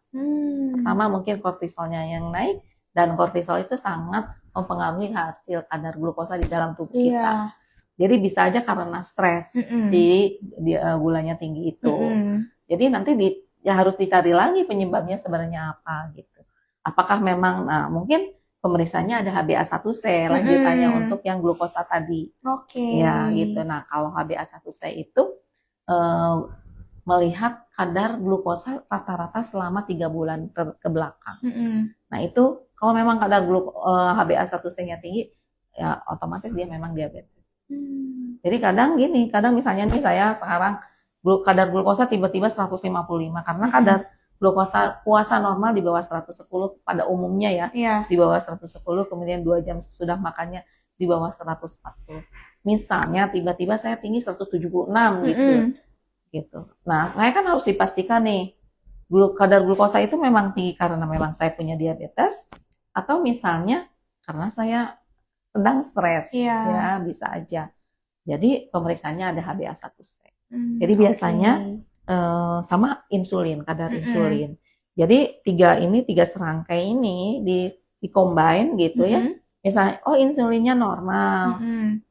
Pertama mungkin kortisolnya yang naik, dan kortisol itu sangat mempengaruhi hasil kadar glukosa di dalam tubuh kita. Jadi bisa aja karena stres gulanya tinggi itu. Jadi nanti harus dicari lagi penyebabnya sebenarnya apa gitu. Apakah memang, mungkin pemeriksaannya ada HbA1c lanjutannya untuk yang glukosa tadi. Ya gitu. Nah kalau HbA1c itu melihat kadar glukosa rata-rata selama 3 bulan ke belakang. Nah itu kalau memang kadar HbA1c-nya tinggi, ya otomatis dia memang diabetes. Jadi kadang misalnya nih saya sekarang kadar glukosa tiba-tiba 155 karena kadar glukosa puasa normal di bawah 110 pada umumnya ya, di bawah 110, kemudian 2 jam sesudah makannya di bawah 140. Misalnya tiba-tiba saya tinggi 176 gitu. Nah, saya kan harus dipastikan nih kadar glukosa itu memang tinggi karena memang saya punya diabetes atau misalnya karena saya sedang stres, ya bisa aja. Jadi pemeriksaannya ada HbA1c. Jadi biasanya sama insulin, kadar insulin. Jadi 3 serangkai ini di combine gitu ya. Misalnya, insulinnya normal,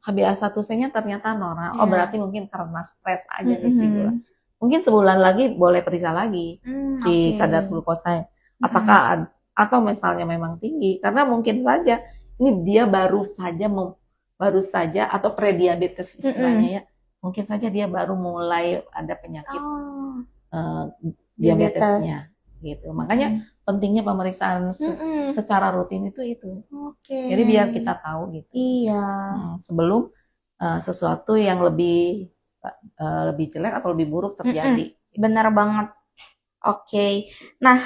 HbA1c-nya ternyata normal. Berarti mungkin karena stres aja nih si gula. Mungkin sebulan lagi boleh periksa lagi si kadar glukosanya. Apakah atau misalnya memang tinggi? Karena mungkin saja ini dia baru saja atau prediabetes istilahnya ya. Mungkin saja dia baru mulai ada penyakit diabetesnya gitu. Makanya pentingnya pemeriksaan secara rutin itu. Jadi biar kita tahu gitu. Sebelum sesuatu yang lebih jelek atau lebih buruk terjadi. Benar banget. Nah,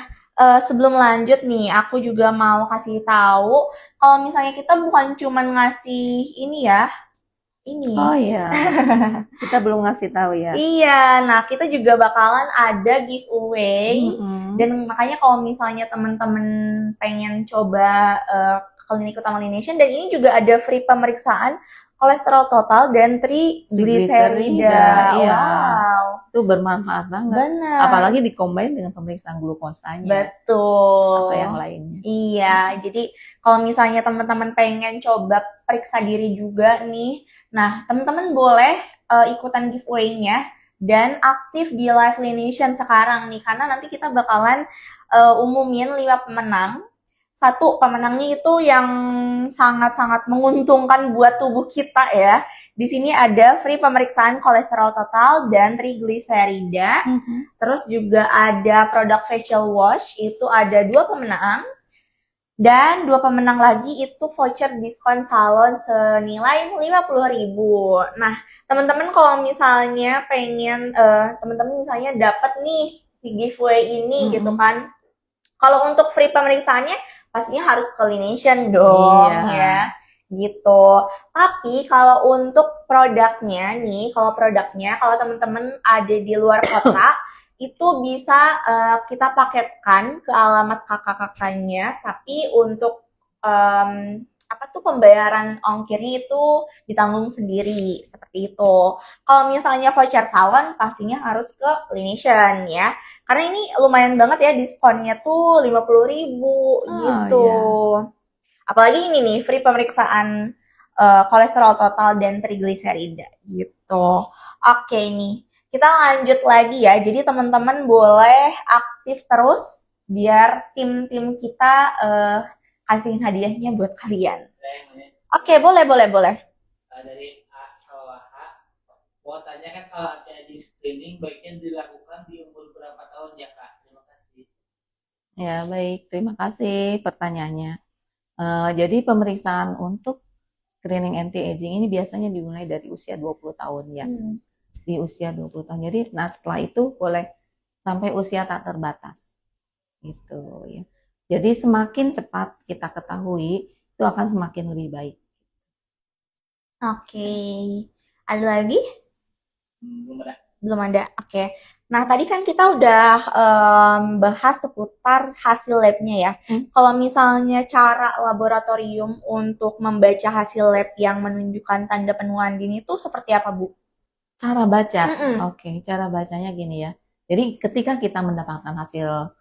sebelum lanjut nih, aku juga mau kasih tahu kalau misalnya kita bukan cuman ngasih ini ya, ini. Oh iya, kita belum ngasih tahu ya. Iya, nah kita juga bakalan ada giveaway. Dan makanya kalau misalnya teman-teman pengen coba klinik utama Lination, dan ini juga ada free pemeriksaan kolesterol total dan triglycerida. Iya. Wow, Itu bermanfaat banget. benar. Apalagi dikombin dengan pemeriksaan glukosanya Betul. atau yang lainnya. Iya, jadi kalau misalnya teman-teman pengen coba periksa diri juga nih, nah teman-teman boleh ikutan giveaway-nya dan aktif di Live Lination sekarang nih, karena nanti kita bakalan umumin 5 pemenang. Satu pemenangnya itu yang sangat-sangat menguntungkan buat tubuh kita ya. Di sini ada free pemeriksaan kolesterol total dan triglycerida. Terus juga ada produk facial wash, itu ada 2 pemenang. Dan 2 pemenang lagi itu voucher diskon salon senilai 50.000. Nah, teman-teman kalau misalnya pengen, teman-teman misalnya dapat nih si giveaway ini gitu kan. Kalau untuk free pemeriksaannya pastinya harus ke Lination dong ya, gitu. Tapi kalau untuk produknya nih, kalau teman-teman ada di luar kota, itu bisa kita paketkan ke alamat kakak-kakaknya, tapi untuk pembayaran ongkirnya itu ditanggung sendiri, seperti itu. Kalau misalnya voucher salon pastinya harus ke Lination ya, karena ini lumayan banget ya diskonnya tuh 50.000 gitu. Apalagi ini nih free pemeriksaan kolesterol total dan triglycerida gitu. Oke nih, kita lanjut lagi ya. Jadi teman-teman boleh aktif terus biar tim-tim kita kasihin hadiahnya buat kalian. Oke, boleh. Dari Salwaha, mau tanya kan kalau anti-aging screening baiknya dilakukan di umur berapa tahun ya Kak? Terima kasih. Ya baik, terima kasih pertanyaannya. Jadi pemeriksaan untuk screening anti-aging ini biasanya dimulai dari usia 20 tahun ya. Di usia 20 tahun. Jadi setelah itu boleh sampai usia tak terbatas. Gitu ya. Jadi semakin cepat kita ketahui, itu akan semakin lebih baik. Oke. Ada lagi? Belum ada. Oke. Nah, tadi kan kita udah bahas seputar hasil labnya ya. Kalau misalnya cara laboratorium untuk membaca hasil lab yang menunjukkan tanda penuaan dini itu seperti apa, Bu? Cara baca? Oke, cara bacanya gini ya. Jadi ketika kita mendapatkan hasil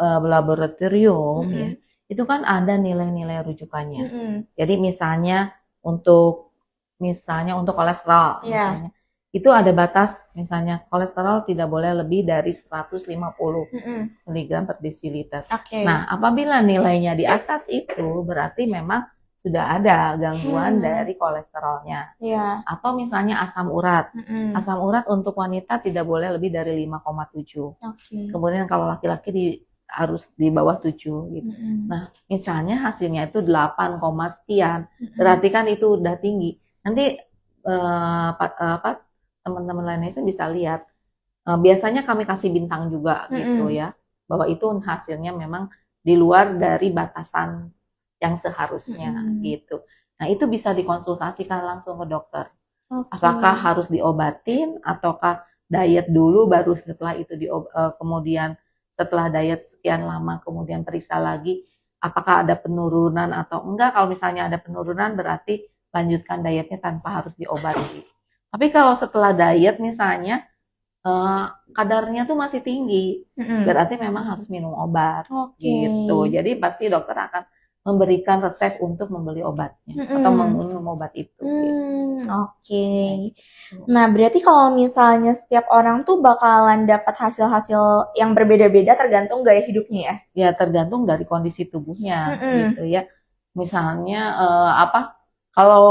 laboratorium ya, itu kan ada nilai-nilai rujukannya. Jadi misalnya untuk kolesterol, misalnya, itu ada batas, misalnya kolesterol tidak boleh lebih dari 150 mg per desiliter. Nah, apabila nilainya di atas itu, berarti memang sudah ada gangguan dari kolesterolnya. Atau misalnya asam urat. Asam urat untuk wanita tidak boleh lebih dari 5,7. Kemudian kalau laki-laki harus di bawah 7 gitu. Nah, misalnya hasilnya itu 8, sekian, berarti kan itu udah tinggi. Nanti teman-teman lainnya bisa lihat. Biasanya kami kasih bintang juga gitu ya, bahwa itu hasilnya memang di luar dari batasan yang seharusnya gitu. Nah, itu bisa dikonsultasikan langsung ke dokter. Apakah harus diobatin ataukah diet dulu baru setelah itu kemudian setelah diet sekian lama kemudian periksa lagi apakah ada penurunan atau enggak. Kalau misalnya ada penurunan berarti lanjutkan dietnya tanpa harus diobati. Tapi kalau setelah diet misalnya kadarnya tuh masih tinggi, berarti memang harus minum obat gitu. Jadi pasti dokter akan memberikan resep untuk membeli obatnya atau meminum obat itu. Nah, berarti kalau misalnya setiap orang tuh bakalan dapat hasil-hasil yang berbeda-beda tergantung gaya hidupnya ya? Ya, tergantung dari kondisi tubuhnya gitu ya. Misalnya kalau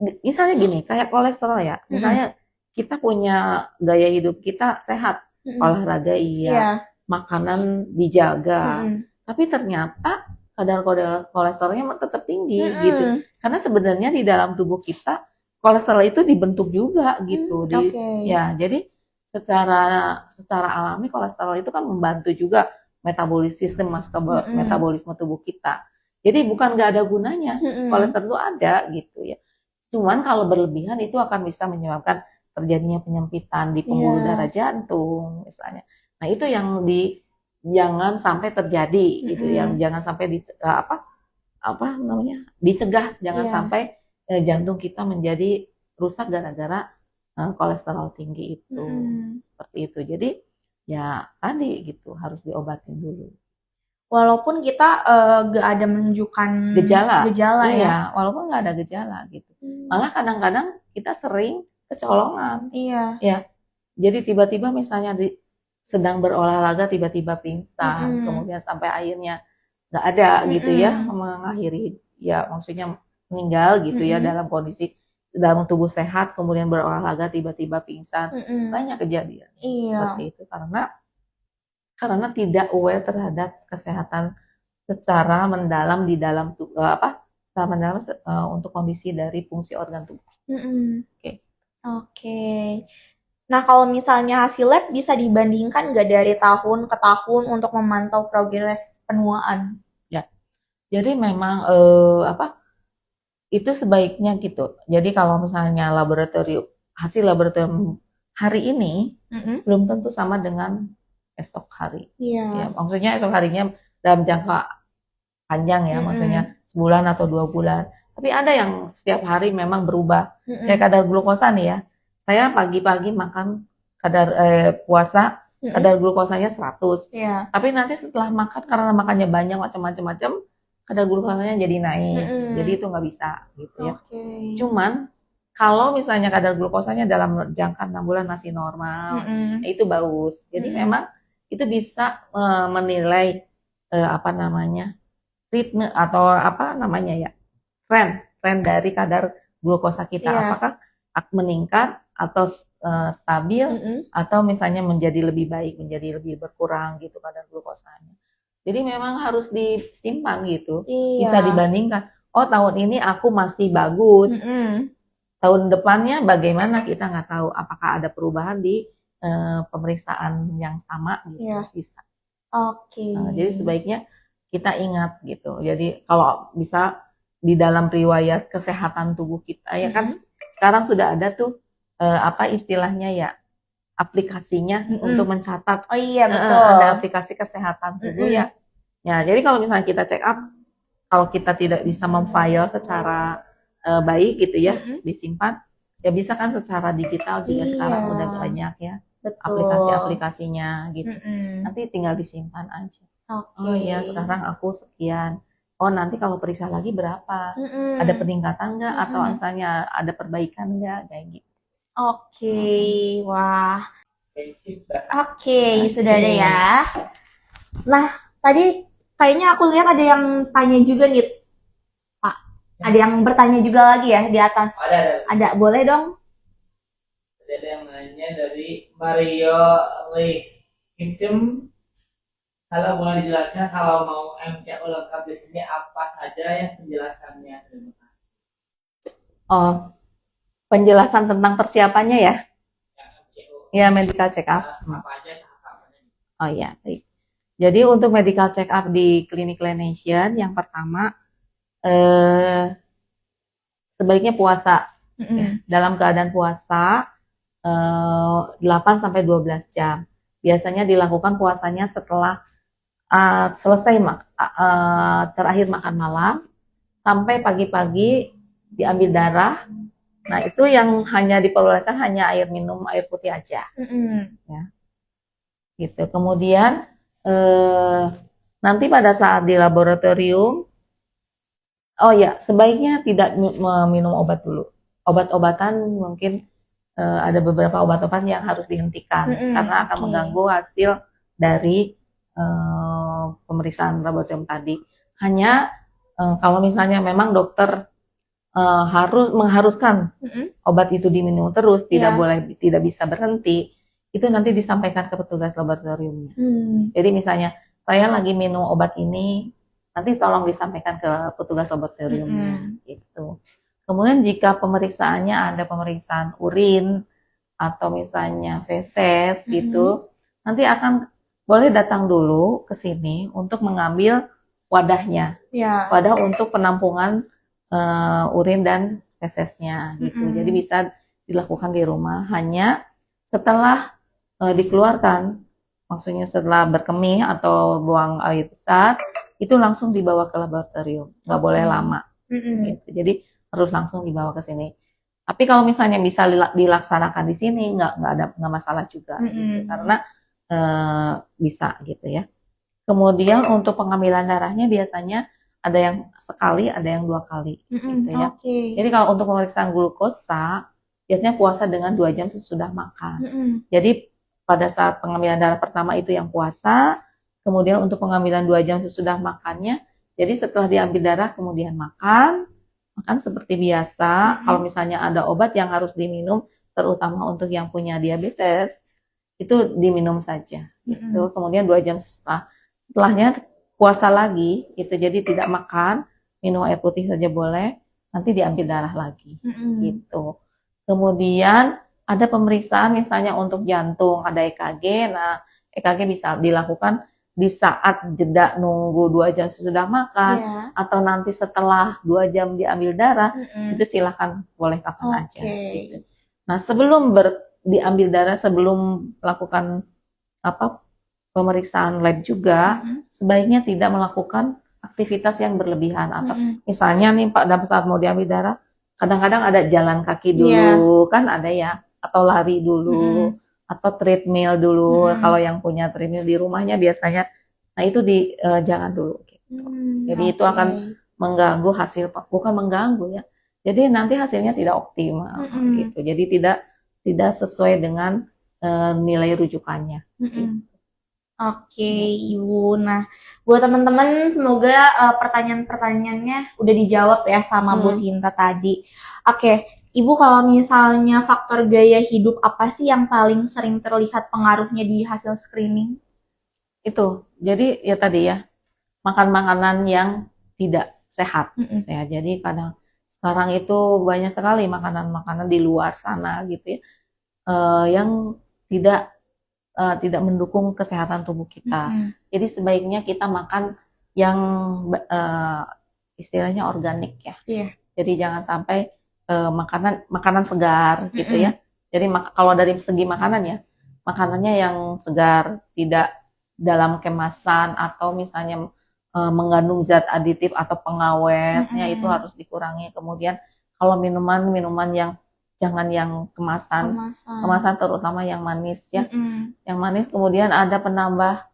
misalnya gini, kayak kolesterol ya. Misalnya kita punya gaya hidup kita sehat, olahraga makanan dijaga. Tapi ternyata kadar kolesterolnya tetap tinggi gitu. Karena sebenarnya di dalam tubuh kita kolesterol itu dibentuk juga gitu. Ya, jadi secara alami kolesterol itu kan membantu juga metabolisme tubuh kita. Jadi bukan nggak ada gunanya, kolesterol itu ada gitu ya. Cuman kalau berlebihan itu akan bisa menyebabkan terjadinya penyempitan di pembuluh Iya. darah jantung misalnya. Nah, itu yang jangan sampai terjadi gitu, yang jangan sampai apa namanya? Dicegah, jangan Iya. sampai jantung kita menjadi rusak gara-gara kolesterol tinggi itu. Seperti itu. Jadi ya tadi gitu harus diobatin dulu. Walaupun kita gak ada menunjukkan Gejala ya. iya, walaupun nggak ada gejala gitu. Malah kadang-kadang kita sering kecolongan. Iya. Ya, jadi tiba-tiba misalnya sedang berolahraga tiba-tiba pingsan, kemudian sampai akhirnya nggak ada gitu ya, mengakhiri ya maksudnya meninggal gitu ya dalam kondisi dalam tubuh sehat, kemudian berolahraga tiba-tiba pingsan. Banyak kejadian seperti itu karena tidak aware terhadap kesehatan secara mendalam di dalam secara mendalam untuk kondisi dari fungsi organ tubuh. Oke. Nah, kalau misalnya hasil lab bisa dibandingkan nggak dari tahun ke tahun untuk memantau progres penuaan? Ya. Jadi memang itu sebaiknya gitu. Jadi kalau misalnya hasil laboratorium hari ini belum tentu sama dengan esok hari. Ya, maksudnya esok harinya dalam jangka panjang ya, maksudnya sebulan atau 2 bulan. Tapi ada yang setiap hari memang berubah. Kayak kadar glukosa nih ya. Saya pagi-pagi makan puasa, kadar glukosanya 100. Tapi nanti setelah makan karena makannya banyak macam-macam, kadar glukosanya jadi naik. Jadi itu nggak bisa gitu ya. Cuman kalau misalnya kadar glukosanya dalam jangka 6 bulan masih normal, itu bagus. Jadi memang itu bisa menilai ritme atau tren dari kadar glukosa kita, apakah meningkat atau stabil atau misalnya menjadi lebih baik, menjadi lebih berkurang gitu kadar glukosanya. Jadi memang harus disimpan gitu, bisa dibandingkan. Oh, tahun ini aku masih bagus, tahun depannya bagaimana kita nggak tahu, apakah ada perubahan di pemeriksaan yang sama gitu. Bisa. Jadi sebaiknya kita ingat gitu. Jadi kalau bisa di dalam riwayat kesehatan tubuh kita ya kan sekarang sudah ada tuh istilahnya ya aplikasinya untuk mencatat. Oh iya, betul. Ada aplikasi kesehatan tubuh ya. Ya, jadi kalau misalnya kita check up, kalau kita tidak bisa memfile secara baik gitu ya, disimpan, ya bisa kan secara digital juga sekarang udah banyak ya. Aplikasi-aplikasinya gitu. Nanti tinggal disimpan aja. Oh iya, sekarang aku sekian. Oh, nanti kalau periksa lagi berapa? Ada peningkatan nggak? Atau misalnya ada perbaikan nggak? Kayak gitu. Wah. Sudah ada ya. Nah, tadi kayaknya aku lihat ada yang tanya juga nih, Pak. Ada yang bertanya juga lagi ya di atas. Ada. Boleh dong? Ada yang nanya dari Mario Lehism. Kalau boleh dijelaskan kalau mau MCO lengkap di sini apa saja yang penjelasannya? Terima kasih. Oh, penjelasan tentang persiapannya ya? Ya, medical check up. Apa aja tahapannya? Oh iya, baik. Jadi untuk medical check up di klinik Laination yang pertama sebaiknya puasa. Ya, dalam keadaan puasa 8 sampai 12 jam. Biasanya dilakukan puasanya setelah selesai terakhir makan malam sampai pagi-pagi diambil darah. Nah, itu yang hanya diperbolehkan hanya air putih aja. Ya. Gitu. Kemudian nanti pada saat di laboratorium sebaiknya tidak minum obat dulu. Obat-obatan mungkin ada beberapa obat-obatan yang harus dihentikan karena akan mengganggu hasil dari pemeriksaan laboratorium tadi. Hanya kalau misalnya memang dokter harus mengharuskan obat itu diminum terus, tidak bisa berhenti, itu nanti disampaikan ke petugas laboratoriumnya. Jadi misalnya saya lagi minum obat ini, nanti tolong disampaikan ke petugas laboratoriumnya gitu. Kemudian jika pemeriksaannya ada pemeriksaan urin atau misalnya feses gitu, nanti akan boleh datang dulu ke sini untuk mengambil wadahnya, wadah untuk penampungan urin dan tesesnya gitu. Jadi bisa dilakukan di rumah, hanya setelah dikeluarkan, maksudnya setelah berkemih atau buang air besar, itu langsung dibawa ke laboratorium, nggak boleh lama. Gitu. Jadi harus langsung dibawa ke sini. Tapi kalau misalnya bisa dilaksanakan di sini, nggak masalah juga, gitu. Karena bisa gitu ya. Kemudian untuk pengambilan darahnya biasanya ada yang sekali, ada yang 2 kali, gitu ya. Jadi kalau untuk pemeriksaan glukosa, biasanya puasa dengan 2 jam sesudah makan. Jadi pada saat pengambilan darah pertama itu yang puasa, kemudian untuk pengambilan 2 jam sesudah makannya, jadi setelah diambil darah kemudian makan seperti biasa. Kalau misalnya ada obat yang harus diminum, terutama untuk yang punya diabetes, itu diminum saja. Gitu. Kemudian 2 jam setelahnya puasa lagi, itu jadi tidak makan, minum air putih saja boleh, nanti diambil darah lagi, gitu. Kemudian ada pemeriksaan misalnya untuk jantung, ada EKG. Nah, EKG bisa dilakukan di saat jeda nunggu 2 jam sesudah makan, atau nanti setelah 2 jam diambil darah, itu silakan boleh kapan aja. Gitu. Nah, sebelum diambil darah, sebelum melakukan pemeriksaan lab juga, sebaiknya tidak melakukan aktivitas yang berlebihan. Atau misalnya nih pada saat mau diambil darah, kadang-kadang ada jalan kaki dulu, kan ada ya, atau lari dulu, atau treadmill dulu. Kalau yang punya treadmill di rumahnya biasanya, nah itu jangan dulu. Gitu. Jadi itu akan mengganggu hasil, bukan mengganggu ya. Jadi nanti hasilnya tidak optimal, gitu. Jadi tidak sesuai dengan nilai rujukannya. Gitu. Ibu. Nah, buat teman-teman semoga pertanyaan-pertanyaannya udah dijawab ya sama Bu Sinta tadi. Ibu, kalau misalnya faktor gaya hidup apa sih yang paling sering terlihat pengaruhnya di hasil screening? Itu, jadi ya tadi ya, makan makanan yang tidak sehat. Ya, jadi sekarang itu banyak sekali makanan-makanan di luar sana gitu ya, yang tidak mendukung kesehatan tubuh kita. Jadi sebaiknya kita makan yang istilahnya organik ya. Jadi jangan sampai makanan segar gitu ya. Jadi kalau dari segi makanan ya, makanannya yang segar, tidak dalam kemasan atau misalnya mengandung zat aditif atau pengawetnya, itu harus dikurangi. Kemudian kalau minuman yang jangan yang kemasan terutama yang manis ya. Yang manis, kemudian ada penambah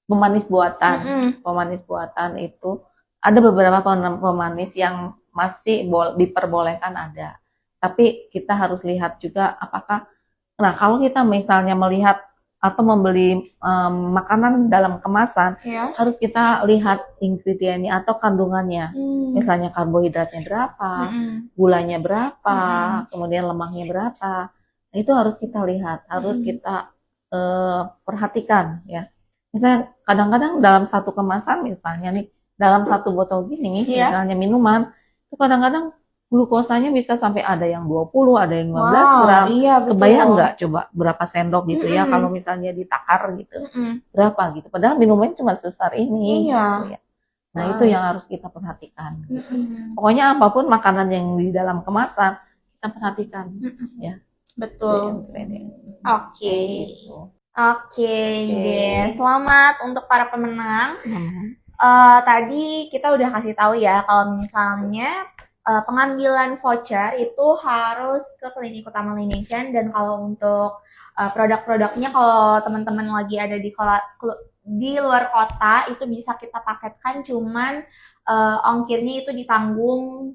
pemanis buatan. Pemanis buatan itu ada beberapa pemanis yang masih diperbolehkan ada. Tapi kita harus lihat juga apakah, nah kalau kita misalnya melihat atau membeli makanan dalam kemasan, harus kita lihat ingredientnya atau kandungannya. Misalnya karbohidratnya berapa, gulanya berapa, kemudian lemaknya berapa. Nah, itu harus kita lihat, harus kita perhatikan ya. Misalnya kadang-kadang dalam satu kemasan, misalnya nih, dalam satu botol gini, misalnya minuman, itu kadang-kadang glukosanya bisa sampai ada yang 20, ada yang 15 gram. Kebayang nggak coba berapa sendok gitu ya kalau misalnya ditakar gitu. Berapa gitu. Padahal minumannya cuma sebesar ini. Gitu ya. Nah, itu yang harus kita perhatikan. Pokoknya apapun makanan yang di dalam kemasan, kita perhatikan ya. Betul. Selamat untuk para pemenang. Tadi kita udah kasih tahu ya kalau misalnya pengambilan voucher itu harus ke Klinik Utama Laination, dan kalau untuk produk-produknya, kalau teman-teman lagi ada di luar kota, itu bisa kita paketkan, cuman ongkirnya itu ditanggung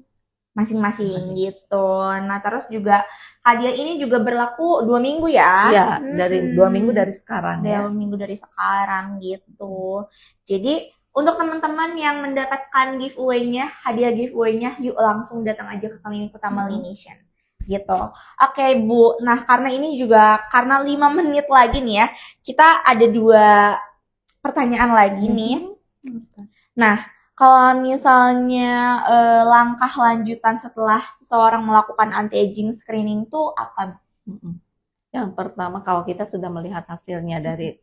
masing-masing gitu. Nah, terus juga hadiah ini juga berlaku 2 minggu ya? Iya, dari 2 minggu dari sekarang ya. 2 minggu dari sekarang gitu. Jadi untuk teman-teman yang mendapatkan giveaway-nya, hadiah giveaway-nya, yuk langsung datang aja ke Klinik Utama Laination. Gitu. Oke, Bu. Nah, karena ini juga, karena 5 menit lagi nih ya, kita ada 2 pertanyaan lagi nih. Nah, kalau misalnya langkah lanjutan setelah seseorang melakukan anti-aging screening tuh apa? Yang pertama, kalau kita sudah melihat hasilnya dari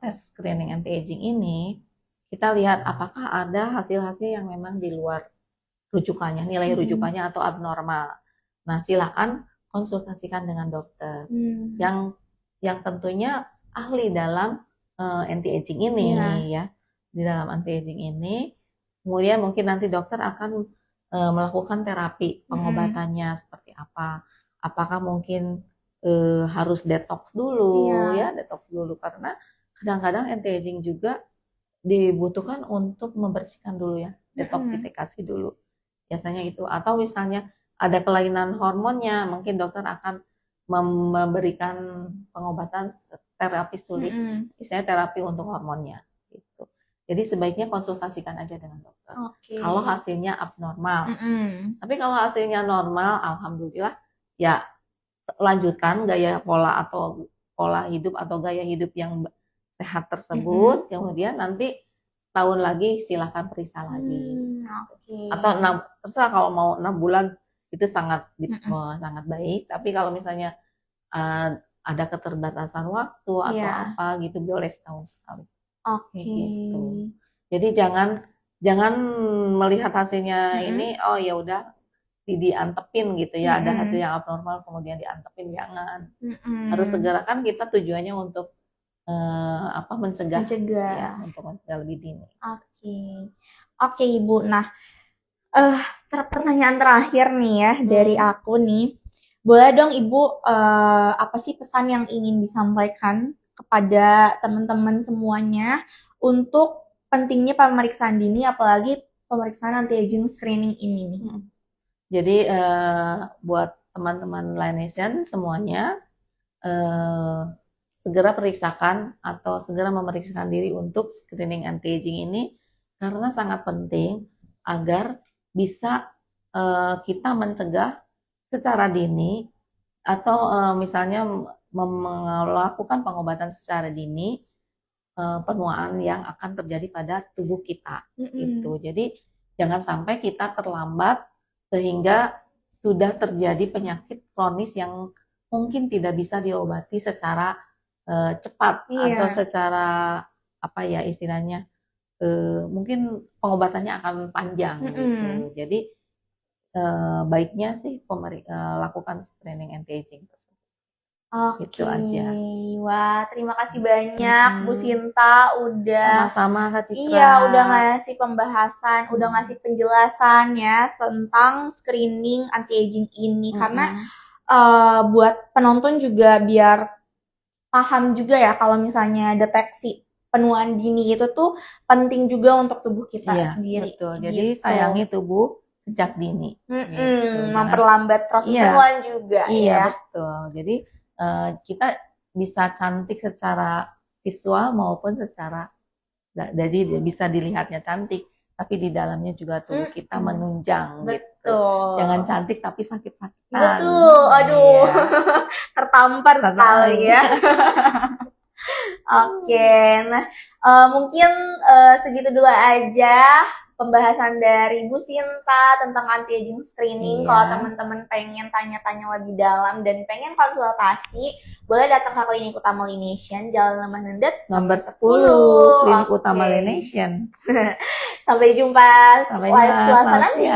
tes screening anti-aging ini, kita lihat apakah ada hasil-hasil yang memang di luar rujukannya, nilai rujukannya atau abnormal. Nah, silakan konsultasikan dengan dokter yang tentunya ahli dalam anti-aging ini ya. Di dalam anti-aging ini, kemudian mungkin nanti dokter akan melakukan terapi pengobatannya seperti apa. Apakah mungkin harus detox dulu detox dulu karena kadang-kadang anti-aging juga dibutuhkan untuk membersihkan dulu ya, detoksifikasi dulu. Biasanya itu, atau misalnya ada kelainan hormonnya, mungkin dokter akan memberikan pengobatan terapi sulit, misalnya terapi untuk hormonnya gitu. Jadi sebaiknya konsultasikan aja dengan dokter. Kalau hasilnya abnormal. Tapi kalau hasilnya normal, alhamdulillah ya lanjutkan pola hidup atau gaya hidup yang sehat tersebut. Kemudian nanti setahun lagi silahkan periksa lagi. Atau terserah kalau mau 6 bulan itu sangat sangat baik. Tapi kalau misalnya ada keterbatasan waktu atau apa gitu, boleh setahun sekali. Gitu. Jadi jangan melihat hasilnya ini oh ya udah diantepin gitu ya, ada hasil yang abnormal kemudian diantepin, jangan. Harus segera, kan kita tujuannya untuk mencegah ya, untuk mencegah lebih dini. Oke Ibu. Nah, pertanyaan terakhir nih ya dari aku nih. Boleh dong Ibu apa sih pesan yang ingin disampaikan kepada teman-teman semuanya untuk pentingnya pemeriksaan dini, apalagi pemeriksaan anti-aging screening ini nih? Jadi buat teman-teman Laination semuanya segera periksakan atau segera memeriksakan diri untuk screening anti-aging ini karena sangat penting agar bisa kita mencegah secara dini atau misalnya melakukan pengobatan secara dini penuaan yang akan terjadi pada tubuh kita gitu. Jadi jangan sampai kita terlambat sehingga sudah terjadi penyakit kronis yang mungkin tidak bisa diobati secara cepat atau secara apa ya istilahnya mungkin pengobatannya akan panjang gitu. Jadi baiknya sih lakukan screening anti-aging tersebut. Gitu aja. Wah, terima kasih banyak Bu Sinta udah sama-sama Kak Citra. Iya, udah ngasih pembahasan, udah ngasih penjelasan ya tentang screening anti-aging ini karena buat penonton juga biar paham juga ya kalau misalnya deteksi penuaan dini itu tuh penting juga untuk tubuh kita sendiri. Betul. Jadi sayangi tubuh sejak dini. Gitu. Memperlambat proses penuaan juga. Iya, betul. Jadi kita bisa cantik secara visual maupun secara jadi bisa dilihatnya cantik, tapi di dalamnya juga tubuh kita menunjang gitu. Jangan cantik tapi sakit-sakitan. Betul. Aduh. Tertampar sekali ya. Oke. Nah, mungkin segitu dulu aja pembahasan dari Bu Sinta tentang anti-aging screening. Kalau teman-teman pengen tanya-tanya lebih dalam dan pengen konsultasi, boleh datang ke Klinik Utama Laination, Jalan Lemah Nendet nomor 10, Klinik Utama Laination. Sampai jumpa live setelah nanti.